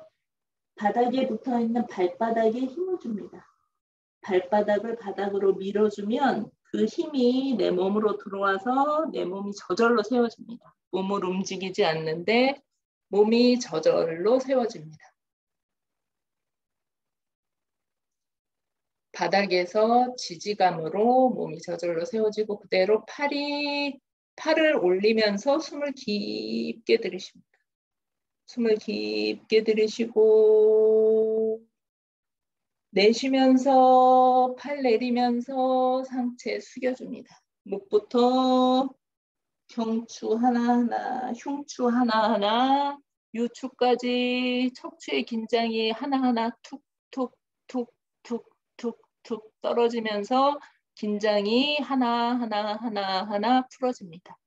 A: 바닥에 붙어있는 발바닥에 힘을 줍니다. 발바닥을 바닥으로 밀어주면 그 힘이 내 몸으로 들어와서 내 몸이 저절로 세워집니다. 몸을 움직이지 않는데 몸이 저절로 세워집니다. 바닥에서 지지감으로 몸이 저절로 세워지고 그대로 팔을 올리면서 숨을 깊게 들이쉽니다. 숨을 깊게 들이쉬고 내쉬면서 팔 내리면서 상체 숙여줍니다. 목부터 경추 하나하나, 흉추 하나하나, 유추까지 척추의 긴장이 하나하나 툭툭툭툭툭툭 떨어지면서 긴장이 하나하나 풀어집니다.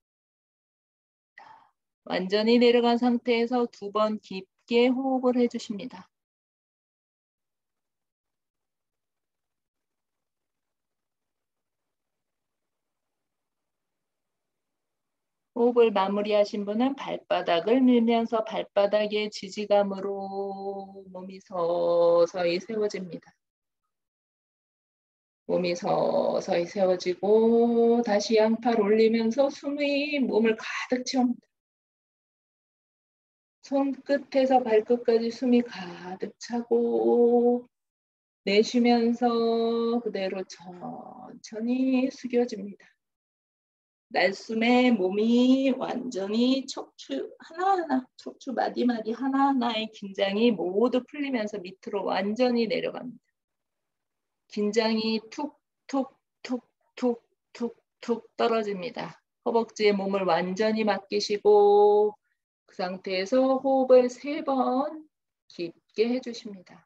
A: 완전히 내려간 상태에서 2번 깊게 호흡을 해주십니다. 호흡을 마무리하신 분은 발바닥을 밀면서 발바닥의 지지감으로 몸이 서서히 세워집니다. 몸이 서서히 세워지고 다시 양팔 올리면서 숨이 몸을 가득 채웁니다. 손끝에서 발끝까지 숨이 가득 차고 내쉬면서 그대로 천천히 숙여집니다. 날숨에 몸이 완전히 척추 하나하나, 척추 마디마디 하나하나의 긴장이 모두 풀리면서 밑으로 완전히 내려갑니다. 긴장이 툭툭툭툭툭툭 떨어집니다. 허벅지에 몸을 완전히 맡기시고 그 상태에서 호흡을 3번 깊게 해주십니다.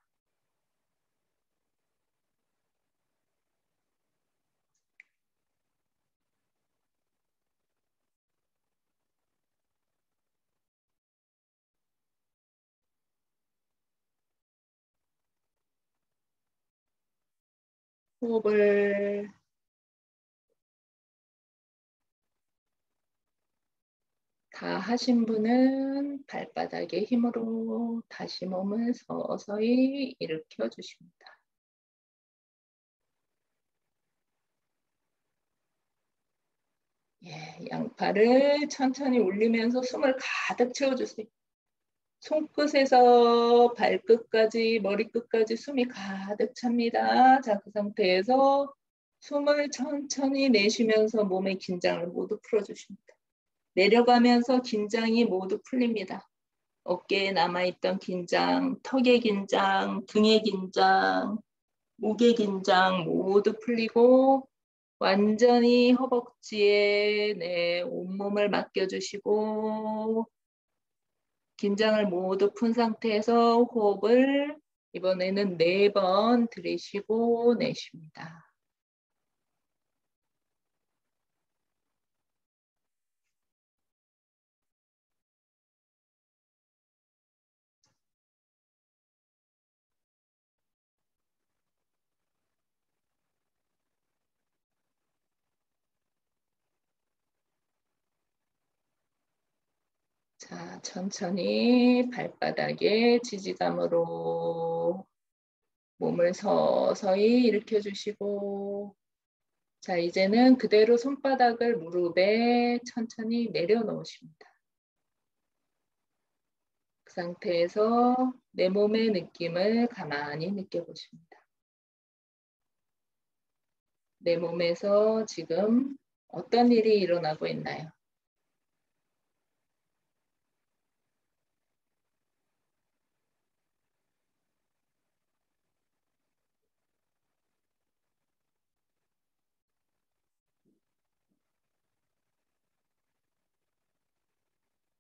A: 호흡을 다 하신 분은 발바닥의 힘으로 다시 몸을 서서히 일으켜 주십니다. 예, 양팔을 천천히 올리면서 숨을 가득 채워주세요. 손끝에서 발끝까지, 머리끝까지 숨이 가득 찹니다. 자, 그 상태에서 숨을 천천히 내쉬면서 몸의 긴장을 모두 풀어주십니다. 내려가면서 긴장이 모두 풀립니다. 어깨에 남아있던 긴장, 턱의 긴장, 등의 긴장, 목의 긴장 모두 풀리고 완전히 허벅지에 온몸을 맡겨주시고 긴장을 모두 푼 상태에서 호흡을 이번에는 4번 들이쉬고 내쉽니다. 자, 천천히 발바닥에 지지감으로 몸을 서서히 일으켜주시고 자, 이제는 그대로 손바닥을 무릎에 천천히 내려놓으십니다. 그 상태에서 내 몸의 느낌을 가만히 느껴보십니다. 내 몸에서 지금 어떤 일이 일어나고 있나요?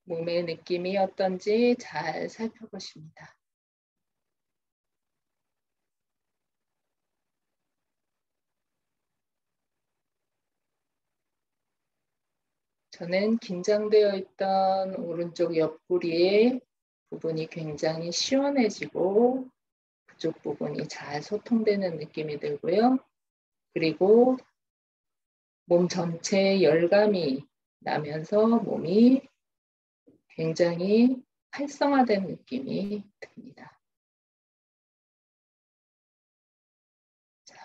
A: 몸의 느낌이 어떤지 잘 살펴보십니다. 저는 긴장되어 있던 오른쪽 옆구리의 부분이 굉장히 시원해지고 그쪽 부분이 잘 소통되는 느낌이 들고요. 그리고 몸 전체에 열감이 나면서 몸이 굉장히 활성화된 느낌이 듭니다. 자,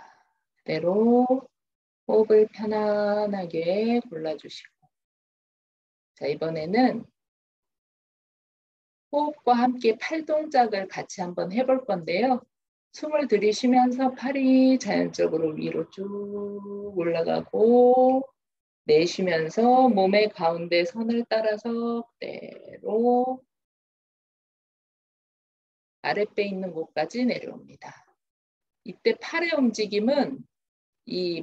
A: 그대로 호흡을 편안하게 골라주시고 자, 이번에는 호흡과 함께 팔 동작을 같이 한번 해볼 건데요. 숨을 들이쉬면서 팔이 자연적으로 위로 쭉 올라가고 내쉬면서 몸의 가운데 선을 따라서 그대로 아랫배 있는 곳까지 내려옵니다. 이때 팔의 움직임은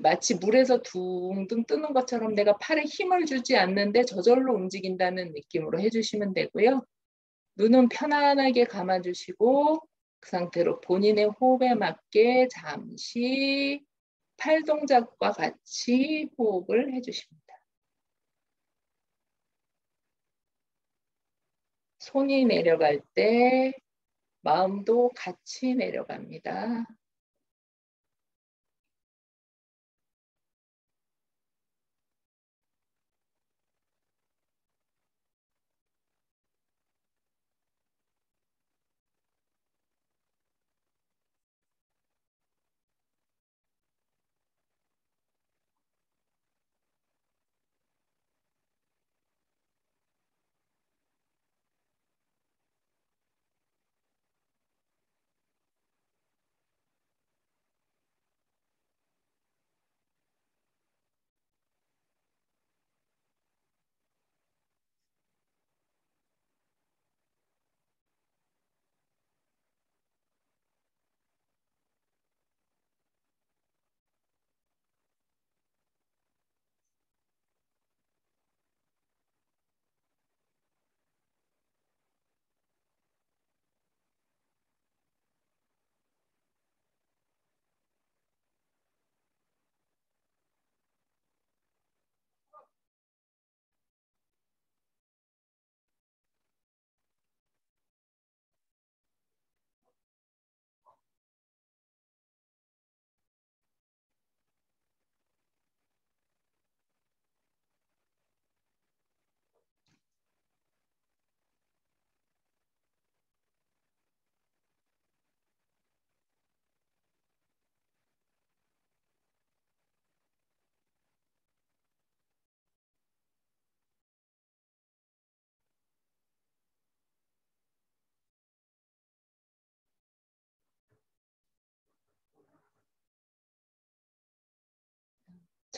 A: 마치 물에서 둥둥 뜨는 것처럼 내가 팔에 힘을 주지 않는데 저절로 움직인다는 느낌으로 해주시면 되고요. 눈은 편안하게 감아주시고 그 상태로 본인의 호흡에 맞게 잠시 팔 동작과 같이 호흡을 해주십니다. 손이 내려갈 때 마음도 같이 내려갑니다.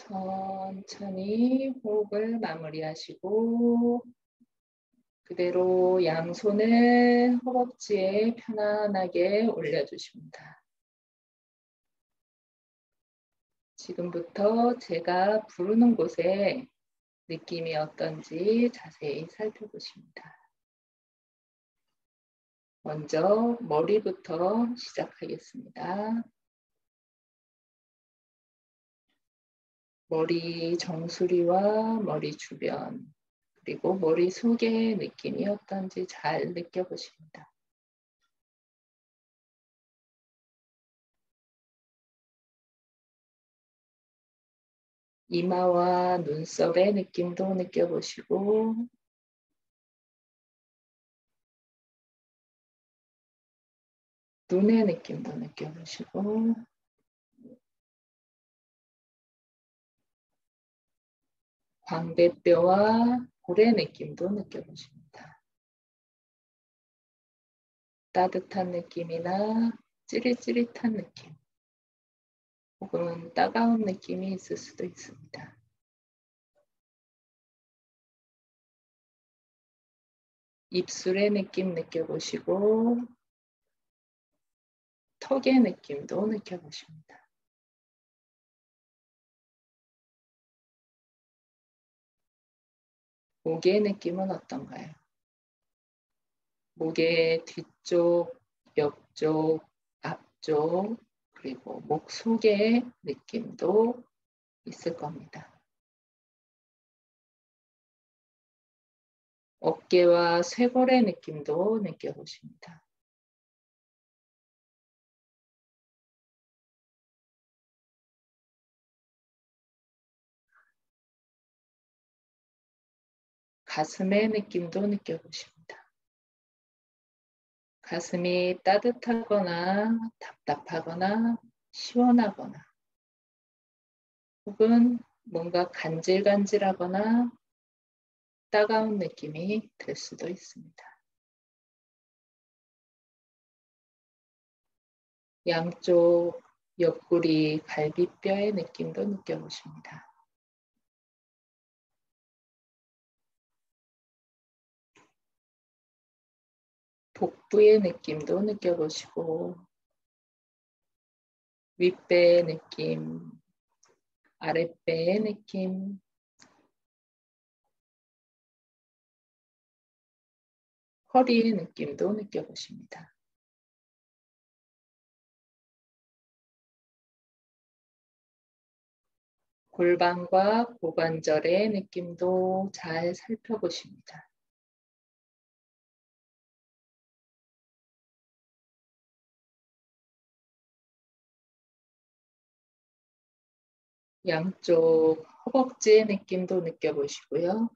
A: 천천히 호흡을 마무리하시고 그대로 양손을 허벅지에 편안하게 올려주십니다. 지금부터 제가 부르는 곳에 느낌이 어떤지 자세히 살펴보십니다. 먼저 머리부터 시작하겠습니다. 머리 정수리와 머리 주변, 그리고 머리 속의 느낌이 어떤지 잘 느껴보십니다. 이마와 눈썹의 느낌도 느껴보시고 눈의 느낌도 느껴보시고 광대뼈와 볼의 느낌도 느껴보십니다. 따뜻한 느낌이나 찌릿찌릿한 느낌 혹은 따가운 느낌이 있을 수도 있습니다. 입술의 느낌 느껴보시고 턱의 느낌도 느껴보십니다. 목의 느낌은 어떤가요? 목의 뒤쪽, 옆쪽, 앞쪽, 그리고 목 속의 느낌도 있을 겁니다. 어깨와 쇄골의 느낌도 느껴보십니다. 가슴의 느낌도 느껴보십니다. 가슴이 따뜻하거나 답답하거나 시원하거나 혹은 뭔가 간질간질하거나 따가운 느낌이 들 수도 있습니다. 양쪽 옆구리 갈비뼈의 느낌도 느껴보십니다. 복부의 느낌도 느껴보시고 윗배의 느낌, 아랫배의 느낌, 허리의 느낌도 느껴보십니다. 골반과 고관절의 느낌도 잘 살펴보십니다. 양쪽 허벅지의 느낌도 느껴보시고요.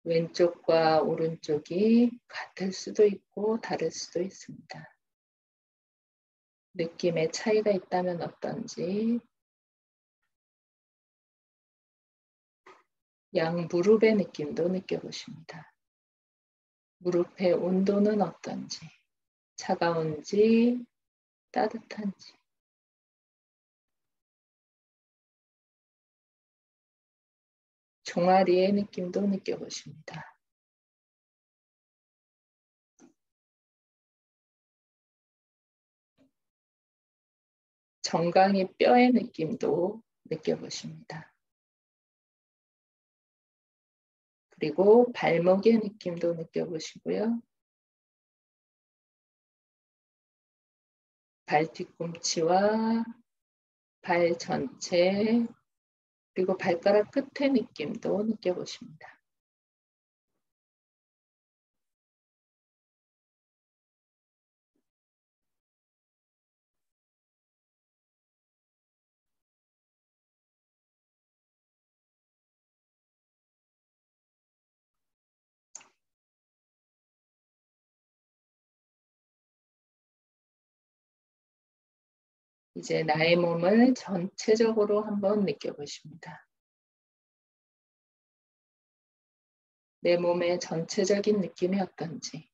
A: 왼쪽과 오른쪽이 같을 수도 있고 다를 수도 있습니다. 느낌의 차이가 있다면 어떤지, 양 무릎의 느낌도 느껴보십니다. 무릎의 온도는 어떤지, 차가운지 따뜻한지, 종아리의 느낌도 느껴보십니다. 정강이 뼈의 느낌도 느껴보십니다. 그리고 발목의 느낌도 느껴보시고요. 발 뒤꿈치와 발 전체 그리고 발가락 끝의 느낌도 느껴보십니다. 이제 나의 몸을 전체적으로 한번 느껴보십니다. 내 몸의 전체적인 느낌이 어떤지,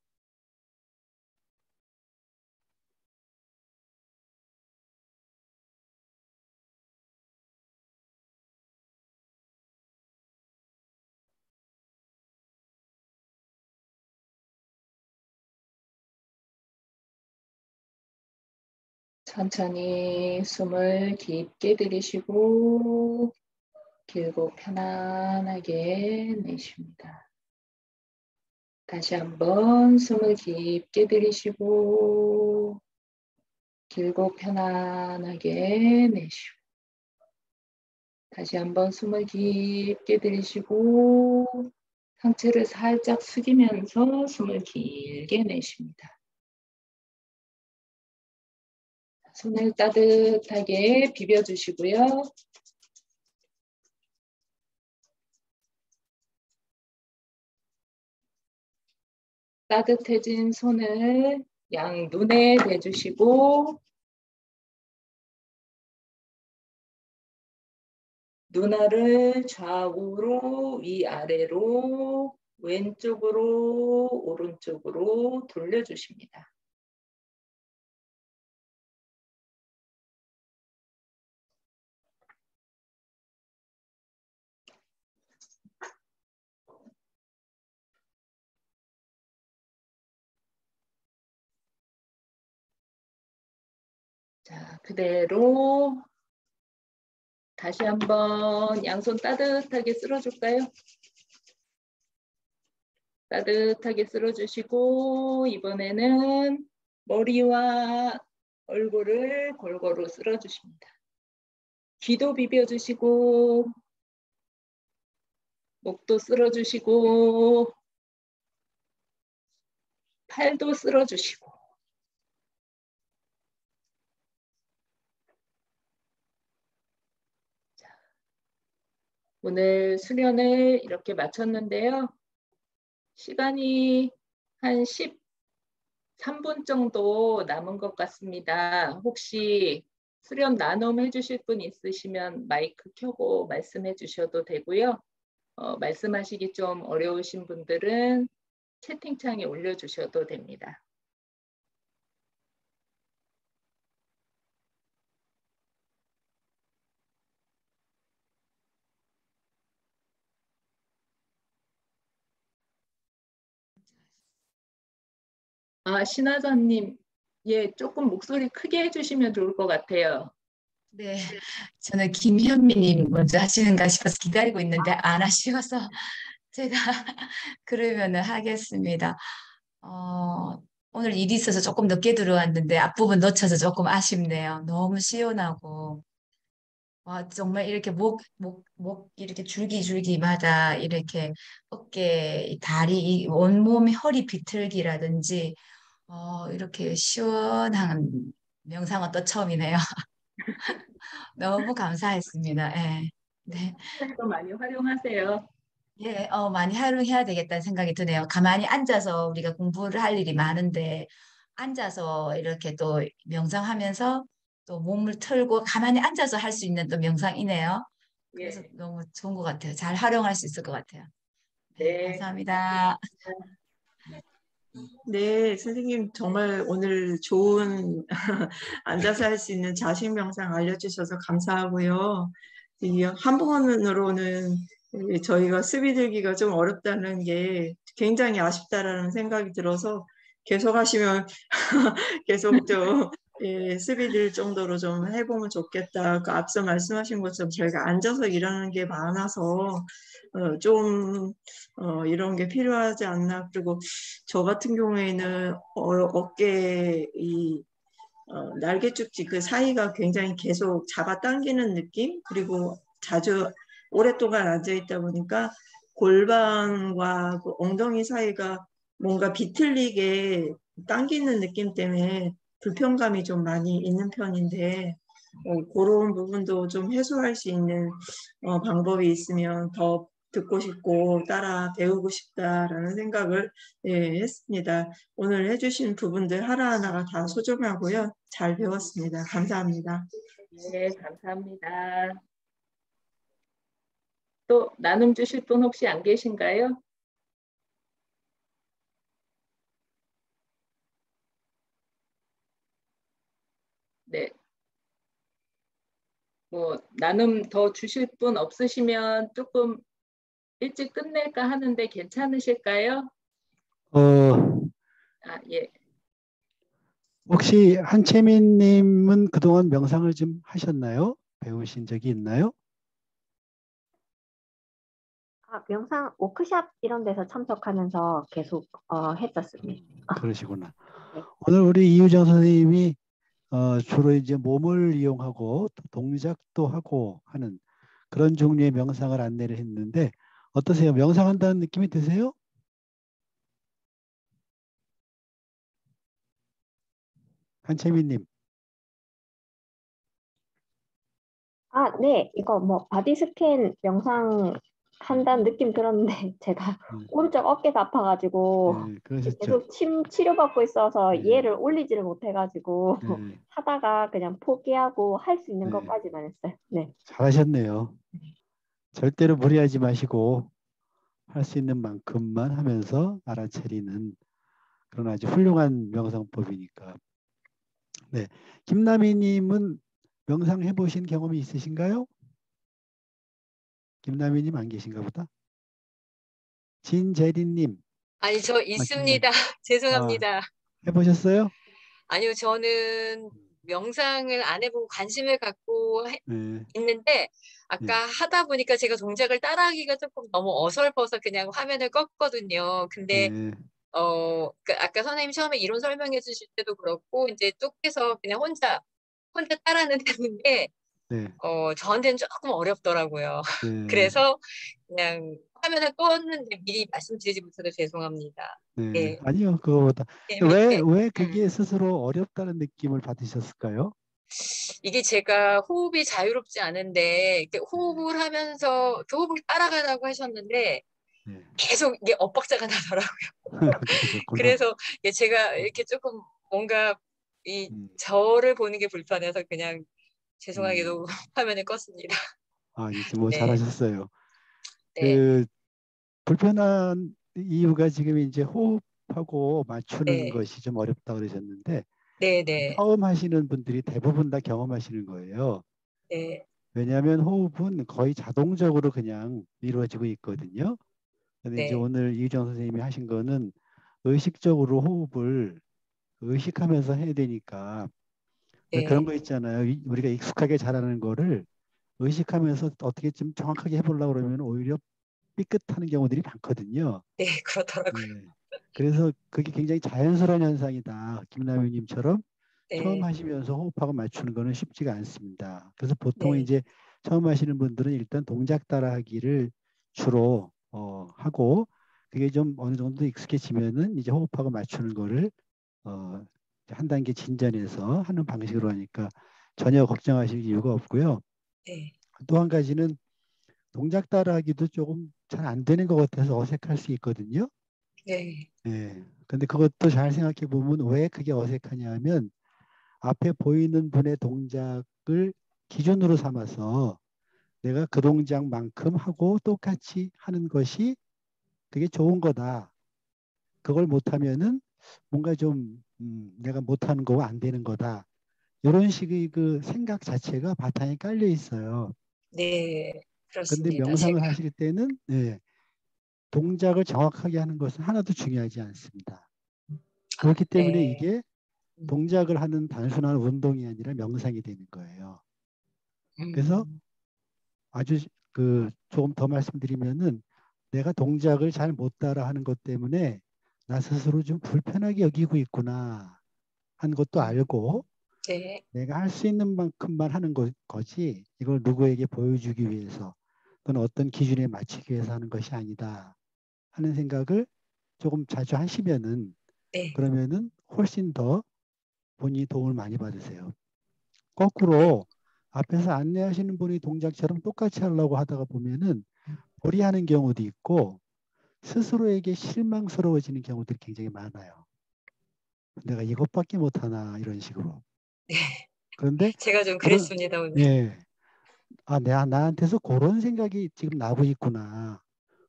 A: 천천히 숨을 깊게 들이쉬고 길고 편안하게 내쉽니다. 다시 한번 숨을 깊게 들이쉬고 길고 편안하게 내쉬고 다시 한번 숨을 깊게 들이쉬고 상체를 살짝 숙이면서 숨을 길게 내쉽니다. 손을 따뜻하게 비벼주시고요. 따뜻해진 손을 양 눈에 대주시고 눈알을 좌우로 위아래로 왼쪽으로 오른쪽으로 돌려주십니다. 자, 그대로 다시 한번 양손 따뜻하게 쓸어줄까요? 따뜻하게 쓸어주시고 이번에는 머리와 얼굴을 골고루 쓸어주십니다. 귀도 비벼주시고 목도 쓸어주시고 팔도 쓸어주시고 자, 오늘 수련을 이렇게 마쳤는데요. 시간이 한 13분 정도 남은 것 같습니다. 혹시 수련 나눔 해주실 분 있으시면 마이크 켜고 말씀해 주셔도 되고요. 말씀하시기 좀 어려우신 분들은 채팅창에 올려주셔도 됩니다. 아, 신하자님, 예, 조금 목소리 크게 해주시면 좋을 것 같아요.
C: 네, 저는 김현미님 먼저 하시는가 싶어서 기다리고 있는데 안 하셔서 제가 그러면은 하겠습니다. 오늘 일이 있어서 조금 늦게 들어왔는데 앞부분 놓쳐서 조금 아쉽네요. 너무 시원하고 와 정말 이렇게 목 이렇게 줄기마다 이렇게 어깨, 이 다리, 이 온몸 허리 비틀기라든지 이렇게 시원한 명상은 또 처음이네요. 너무 감사했습니다. 예. 네.
A: 도 많이 활용하세요.
C: 예, 많이 활용해야 되겠다는 생각이 드네요. 가만히 앉아서 우리가 공부를 할 일이 많은데, 앉아서 이렇게 또 명상하면서 또 몸을 틀고 가만히 앉아서 할 수 있는 또 명상이네요. 그래서
A: 예,
C: 너무 좋은 것 같아요. 잘 활용할 수 있을 것 같아요. 네,
A: 네.
C: 감사합니다.
D: 네, 선생님 정말 오늘 좋은 앉아서 할 수 있는 자식 명상 알려주셔서 감사하고요. 이 한 번으로는 저희가 수비 들기가 좀 어렵다는 게 굉장히 아쉽다라는 생각이 들어서 계속 하시면 계속 좀 수비 들 정도로 좀 해보면 좋겠다. 그 앞서 말씀하신 것처럼 저희가 앉아서 일하는 게 많아서 좀 이런 게 필요하지 않나. 그리고 저 같은 경우에는 어깨 이 날개축지 그 사이가 굉장히 계속 잡아당기는 느낌, 그리고 자주 오랫동안 앉아 있다 보니까 골반과 그 엉덩이 사이가 뭔가 비틀리게 당기는 느낌 때문에 불편감이 좀 많이 있는 편인데 그런 부분도 좀 해소할 수 있는 방법이 있으면 더 듣고 싶고 따라 배우고 싶다라는 생각을 했습니다. 오늘 해주신 부분들 하나하나가 다 소중하고요. 잘 배웠습니다. 감사합니다.
A: 네, 감사합니다. 또 나눔 주실 분 혹시 안 계신가요? 네. 뭐 나눔 더 주실 분 없으시면 조금 일찍 끝낼까 하는데 괜찮으실까요?
B: 어,
A: 아, 예.
B: 혹시 한채민님은 그동안 명상을 좀 하셨나요? 배우신 적이 있나요?
E: 명상 워크샵 이런 데서 참석하면서 계속 했었습니다.
B: 그러시구나.
E: 네.
B: 오늘 우리 이유정 선생님이 주로 이제 몸을 이용하고 또 동작도 하고 하는 그런 종류의 명상을 안내를 했는데 어떠세요? 명상한다는 느낌이 드세요? 한채민님.
E: 네. 이거 뭐 바디 스캔 명상 한다는 느낌 들었는데 제가 오른쪽 어깨가 아파가지고
B: 네, 그러셨죠.
E: 계속 침 치료받고 있어서
B: 네.
E: 얘를 올리지를 못해가지고
B: 네,
E: 하다가 그냥 포기하고 할 수 있는
B: 네.
E: 것까지만 했어요. 네.
B: 잘하셨네요. 절대로 무리하지 마시고 할 수 있는 만큼만 하면서 알아차리는 그런 아주 훌륭한 명상법이니까. 네, 김나미님은 명상 해보신 경험이 있으신가요? 김나미님 안 계신가 보다. 진재린님.
F: 아니, 저 있습니다. 죄송합니다.
B: 해보셨어요?
F: 아니요, 저는 명상을 안 해보고 관심을 갖고
B: 네.
F: 있는데 아까 하다 보니까 제가 동작을 따라하기가 조금 너무 어설퍼서 그냥 화면을 껐거든요. 근데
B: 네.
F: 아까 선생님 처음에 이론 설명해 주실 때도 그렇고 이제 뚝해서 그냥 혼자 따라하는 데인데
B: 네.
F: 저한테는 조금 어렵더라고요.
B: 네.
F: 그래서 그냥 화면을 껐는데 미리 말씀드리지 못해서 죄송합니다.
B: 네.
F: 예.
B: 아니요, 그거보다 왜 그게 스스로 어렵다는 느낌을 받으셨을까요?
F: 이게 제가 호흡이 자유롭지 않은데 이렇게 호흡을 하면서 호흡을 따라가라고 하셨는데
B: 네.
F: 계속 이게 엇박자가 나더라고요.
B: 그러셨구나.
F: 그래서 제가 이렇게 조금 뭔가 이 저를 보는 게 불편해서 그냥 죄송하게도 화면을 껐습니다.
B: 이제 뭐
F: 네.
B: 잘하셨어요.
F: 네.
B: 그 불편한 이유가 지금 이제 호흡하고 맞추는
F: 네.
B: 것이 좀 어렵다 그러셨는데
F: 네.
B: 처음 하시는 분들이 대부분 다 경험하시는 거예요.
F: 네.
B: 왜냐하면 호흡은 거의 자동적으로 그냥 이루어지고 있거든요. 근데 이제
F: 네.
B: 오늘 이유정 선생님이 하신 거는 의식적으로 호흡을 의식하면서 해야 되니까 왜 그런 거 있잖아요. 우리가 익숙하게 잘하는 거를 의식하면서 어떻게 좀 정확하게 해보려고 그러면 오히려 삐끗하는 경우들이 많거든요.
F: 네, 그렇더라고요.
B: 네. 그래서 그게 굉장히 자연스러운 현상이다. 김남희님처럼 처음
F: 네.
B: 하시면서 호흡하고 맞추는 거는 쉽지가 않습니다. 그래서 보통
F: 네.
B: 이제 처음 하시는 분들은 일단 동작 따라하기를 주로 하고 그게 좀 어느 정도 익숙해지면은 이제 호흡하고 맞추는 거를 한 단계 진전해서 하는 방식으로 하니까 전혀 걱정하실 이유가 없고요.
F: 네.
B: 또 한 가지는 동작 따라하기도 조금 잘 안 되는 것 같아서 어색할 수 있거든요.
F: 네.
B: 예. 근데 그것도 잘 생각해 보면 왜 그게 어색하냐 하면 앞에 보이는 분의 동작을 기준으로 삼아서 내가 그 동작만큼 하고 똑같이 하는 것이 그게 좋은 거다. 그걸 못하면은 뭔가 좀 내가 못하는 거고 안 되는 거다. 이런 식의 그 생각 자체가 바탕에 깔려 있어요.
F: 네.
B: 근데
F: 그렇습니다.
B: 명상을 하실 때는 동작을 정확하게 하는 것은 하나도 중요하지 않습니다. 그렇기 때문에
F: 네.
B: 이게 동작을 하는 단순한 운동이 아니라 명상이 되는 거예요. 그래서 아주 조금 더 말씀드리면은 내가 동작을 잘 못 따라 하는 것 때문에 나 스스로 좀 불편하게 여기고 있구나 하는 것도 알고
F: 네.
B: 내가 할 수 있는 만큼만 하는 거지 이걸 누구에게 보여주기 위해서 또는 어떤 기준에 맞추기 위해서 하는 것이 아니다 하는 생각을 조금 자주 하시면은
F: 네.
B: 그러면은 훨씬 더 본인이 도움을 많이 받으세요. 거꾸로 앞에서 안내하시는 분이 동작처럼 똑같이 하려고 하다가 보면은 무리하는 경우도 있고 스스로에게 실망스러워지는 경우들이 굉장히 많아요. 내가 이것밖에 못하나 이런 식으로.
F: 네.
B: 그런데
F: 제가 좀 그랬습니다 오늘.
B: 예, 나한테서 그런 생각이 지금 나고 있구나.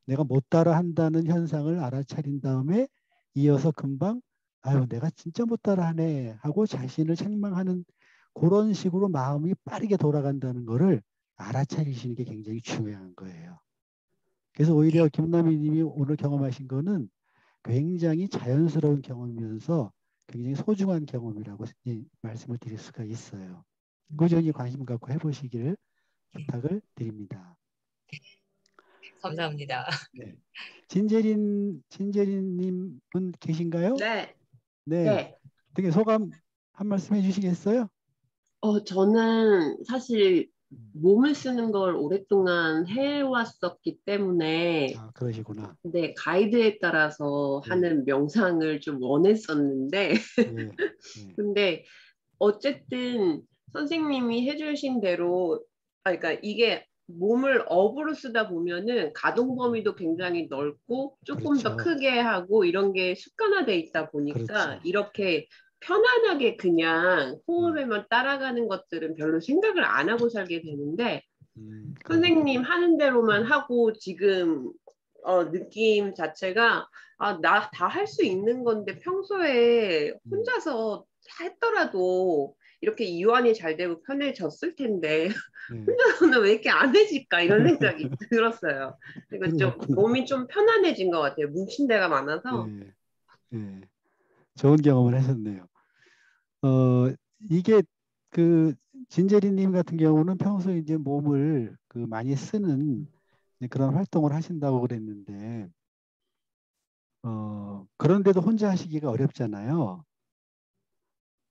B: 내가 못 따라 한다는 현상을 알아차린 다음에 이어서 금방 아유 내가 진짜 못 따라 하네 하고 자신을 책망하는 그런 식으로 마음이 빠르게 돌아간다는 거를 알아차리시는 게 굉장히 중요한 거예요. 그래서 오히려 김남희 님이 오늘 경험하신 거는 굉장히 자연스러운 경험이면서 굉장히 소중한 경험이라고 말씀을 드릴 수가 있어요. 꾸준히 관심 갖고 해보시기를 부탁을 드립니다.
F: 감사합니다.
B: 네. 진재린님은 계신가요?
G: 네.
B: 네.
G: 네.
B: 되게 소감 한 말씀 해주시겠어요?
G: 저는 사실 몸을 쓰는 걸 오랫동안 해왔었기 때문에
B: 아, 그러시구나.
G: 네, 가이드에 따라서 하는 명상을 좀 원했었는데 근데 어쨌든 선생님이 해주신 대로 그러니까 이게 몸을 업으로 쓰다 보면은 가동 범위도 굉장히 넓고 조금 더
B: 그렇죠.
G: 크게 하고 이런 게 습관화돼 있다 보니까
B: 그렇죠.
G: 이렇게 편안하게 그냥 호흡에만 따라가는 것들은 별로 생각을 안 하고 살게 되는데 선생님 하는 대로만 하고 지금 느낌 자체가 나 다 할 수 있는 건데 평소에 혼자서 했더라도 이렇게 이완이 잘 되고 편해졌을 텐데 혼자서는 왜 이렇게 안 해질까 이런 생각이 들었어요. 그러니까 좀 몸이 좀 편안해진 것 같아요. 뭉친 데가 많아서.
B: 좋은 경험을 하셨네요. 이게 그 진재리님 같은 경우는 평소에 이제 몸을 그 많이 쓰는 그런 활동을 하신다고 그랬는데 그런데도 혼자 하시기가 어렵잖아요.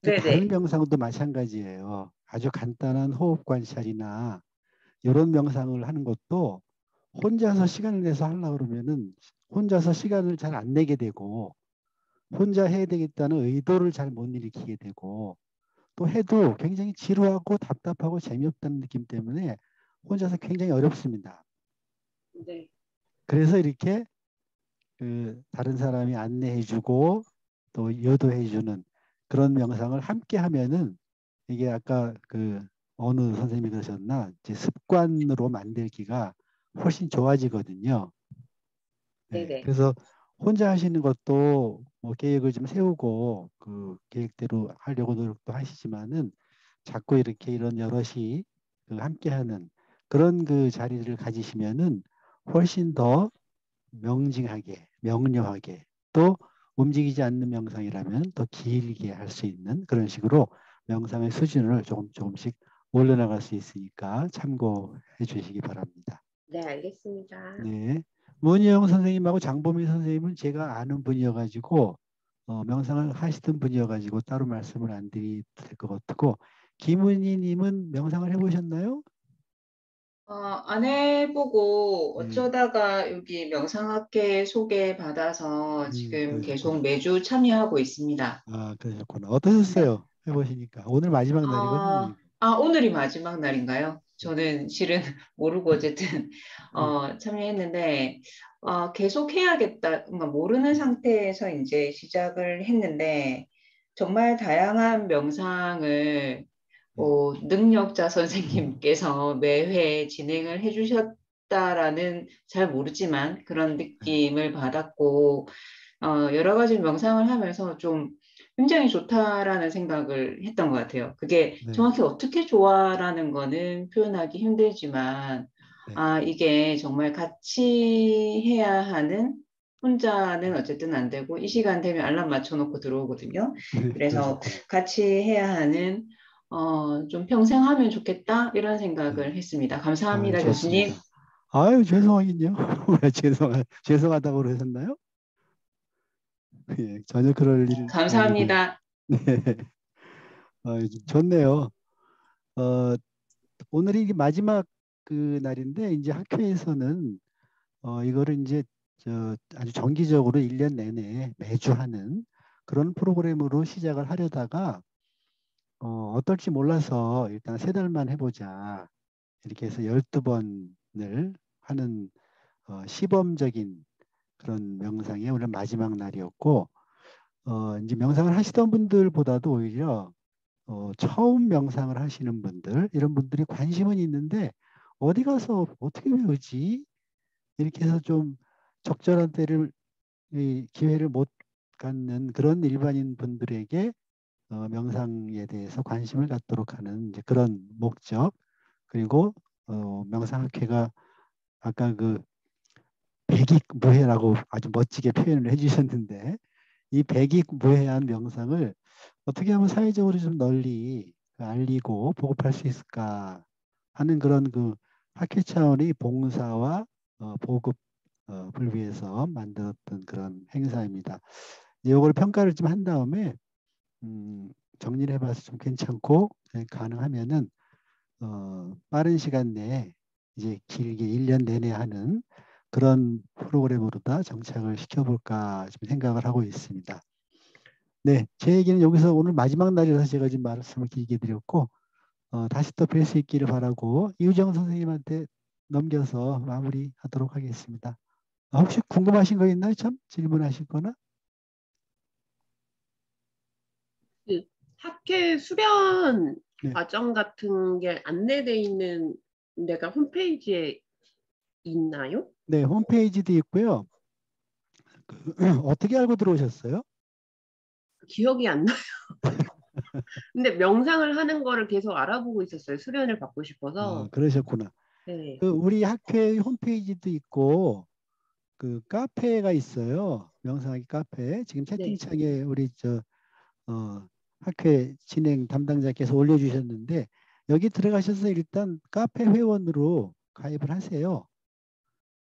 B: 다른 명상도 마찬가지예요. 아주 간단한 호흡 관찰이나 이런 명상을 하는 것도 혼자서 시간을 내서 하려고 그러면은 혼자서 시간을 잘 안 내게 되고 혼자 해야 되겠다는 의도를 잘 못 일으키게 되고 또 해도 굉장히 지루하고 답답하고 재미없다는 느낌 때문에 혼자서 굉장히 어렵습니다.
G: 네.
B: 그래서 이렇게 다른 사람이 안내해주고 또 유도해주는 그런 명상을 함께 하면은 이게 아까 어느 선생님이 그러셨나 이제 습관으로 만들기가 훨씬 좋아지거든요. 네. 그래서 혼자 하시는 것도 뭐 계획을 좀 세우고 그 계획대로 하려고 노력도 하시지만은 자꾸 이렇게 이런 여럿이 함께하는 그런 자리를 가지시면은 훨씬 더 명징하게 명료하게 또 움직이지 않는 명상이라면 더 길게 할 수 있는 그런 식으로 명상의 수준을 조금씩 올려나갈 수 있으니까 참고해 주시기 바랍니다.
G: 네, 알겠습니다.
B: 네. 문희영 선생님하고 장보미 선생님은 제가 아는 분이어가지고 명상을 하시던 분이어가지고 따로 말씀을 안 드릴 것 같고 김은희님은 명상을 해보셨나요?
A: 안 해보고 어쩌다가 여기 명상학회 소개받아서 지금 계속 매주 참여하고 있습니다.
B: 아, 그러셨구나. 어떠셨어요? 해보시니까. 오늘 마지막 날이거든요.
A: 오늘이 마지막 날인가요? 저는 실은 모르고 어쨌든 참여했는데 계속 해야겠다. 뭔가 모르는 상태에서 이제 시작을 했는데 정말 다양한 명상을 능력자 선생님께서 매회 진행을 해주셨다라는 잘 모르지만 그런 느낌을 받았고 여러 가지 명상을 하면서 좀 굉장히 좋다라는 생각을 했던 것 같아요. 그게 정확히 어떻게 좋아라는 거는 표현하기 힘들지만 이게 정말 같이 해야 하는 혼자는 어쨌든 안 되고 이 시간 되면 알람 맞춰놓고 들어오거든요. 그래서 같이 해야 하는 좀 평생 하면 좋겠다 이런 생각을 했습니다. 감사합니다, 교수님.
B: 아유, 죄송하긴요. 죄송하다고 그러셨나요? 예, 전혀 그럴 일
A: 감사합니다.
B: 아니고. 네. 좋네요. 오늘이 마지막 날인데 이제 학교에서는 이거를 이제 아주 정기적으로 1년 내내 매주 하는 그런 프로그램으로 시작을 하려다가 어떨지 몰라서 일단 3달만 해보자 이렇게 해서 12번을 하는 시범적인 그런 명상이 오늘 마지막 날이었고 이제 명상을 하시던 분들보다도 오히려 처음 명상을 하시는 분들 이런 분들이 관심은 있는데 어디 가서 어떻게 배우지 이렇게 해서 좀 적절한 때를 기회를 못 갖는 그런 일반인 분들에게 명상에 대해서 관심을 갖도록 하는 이제 그런 목적 그리고 명상학회가 아까 백익무해라고 아주 멋지게 표현을 해주셨는데 이 백익무해한 명상을 어떻게 하면 사회적으로 좀 널리 알리고 보급할 수 있을까 하는 그런 그 학회 차원의 봉사와 보급을 위해서 만들었던 그런 행사입니다. 이걸 평가를 좀 한 다음에 정리를 해봐서 좀 괜찮고 가능하면은 빠른 시간 내에 이제 길게 1년 내내 하는 그런 프로그램으로다 정착을 시켜볼까 좀 생각을 하고 있습니다. 네, 제 얘기는 여기서 오늘 마지막 날이라서 제가 지금 말씀을 길게 드렸고 다시 또 뵐 수 있기를 바라고 이우정 선생님한테 넘겨서 마무리하도록 하겠습니다. 혹시 궁금하신 거 있나요? 참 질문하실 거나?
G: 그 학회 수련
B: 네.
G: 과정 같은 게 안내돼 있는 데가 홈페이지에 있나요?
B: 네, 홈페이지도 있고요. 어떻게 알고 들어오셨어요?
G: 기억이 안 나요. 근데 명상을 하는 거를 계속 알아보고 있었어요. 수련을 받고 싶어서.
B: 그러셨구나.
G: 네.
B: 우리 학회 홈페이지도 있고 그 카페가 있어요. 명상하기 카페. 지금 채팅창에 우리 학회 진행 담당자께서 올려주셨는데 여기 들어가셔서 일단 카페 회원으로 가입을 하세요.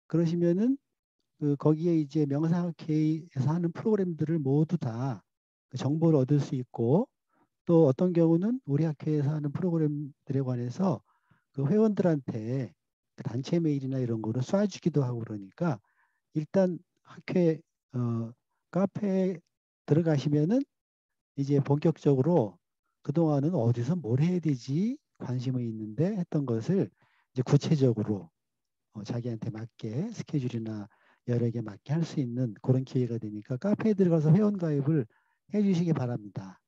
B: 그러시면은 거기에 이제 명상학회에서 하는 프로그램들을 모두 다 정보를 얻을 수 있고 또 어떤 경우는 우리 학회에서 하는 프로그램들에 관해서 그 회원들한테 그 단체 메일이나 이런 거를 쏴주기도 하고 그러니까 일단 학회 카페에 들어가시면은 이제 본격적으로 그동안은 어디서 뭘 해야 되지 관심이 있는데 했던 것을 이제 구체적으로 자기한테 맞게 스케줄이나 여력에 맞게 할 수 있는 그런 기회가 되니까 카페에 들어가서 회원 가입을 해 주시기 바랍니다.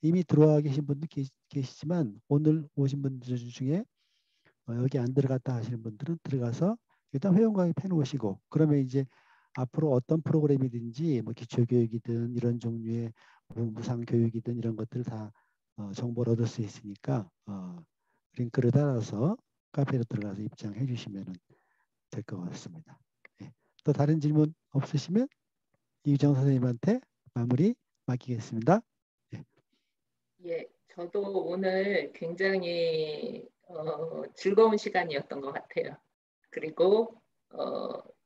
B: 이미 들어와 계신 분도 계시지만 오늘 오신 분들 중에 여기 안 들어갔다 하시는 분들은 들어가서 일단 회원 가입해 놓으시고 그러면 이제 앞으로 어떤 프로그램이든지 뭐 기초교육이든 이런 종류의 무상교육이든 이런 것들 다 정보를 얻을 수 있으니까 링크를 따라서 카페로 들어가서 입장해 주시면 될 것 같습니다. 네. 또 다른 질문 없으시면 이유정 선생님한테 마무리 맡기겠습니다. 네.
A: 예, 저도 오늘 굉장히 즐거운 시간이었던 것 같아요. 그리고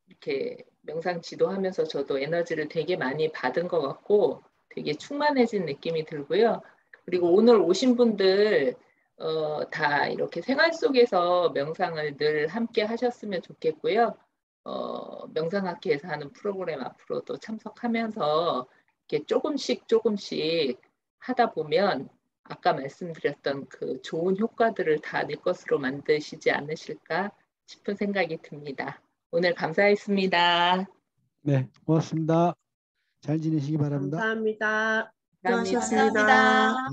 A: 이렇게 명상 지도하면서 저도 에너지를 되게 많이 받은 것 같고 되게 충만해진 느낌이 들고요. 그리고 오늘 오신 분들 다 이렇게 생활 속에서 명상을 늘 함께 하셨으면 좋겠고요. 명상학회에서 하는 프로그램 앞으로도 참석하면서 이렇게 조금씩 하다 보면 아까 말씀드렸던 그 좋은 효과들을 다 내 것으로 만드시지 않으실까 싶은 생각이 듭니다. 오늘 감사했습니다.
B: 네, 고맙습니다. 잘 지내시기 바랍니다.
G: 감사합니다.
A: 감사합니다.
D: 수고하셨습니다.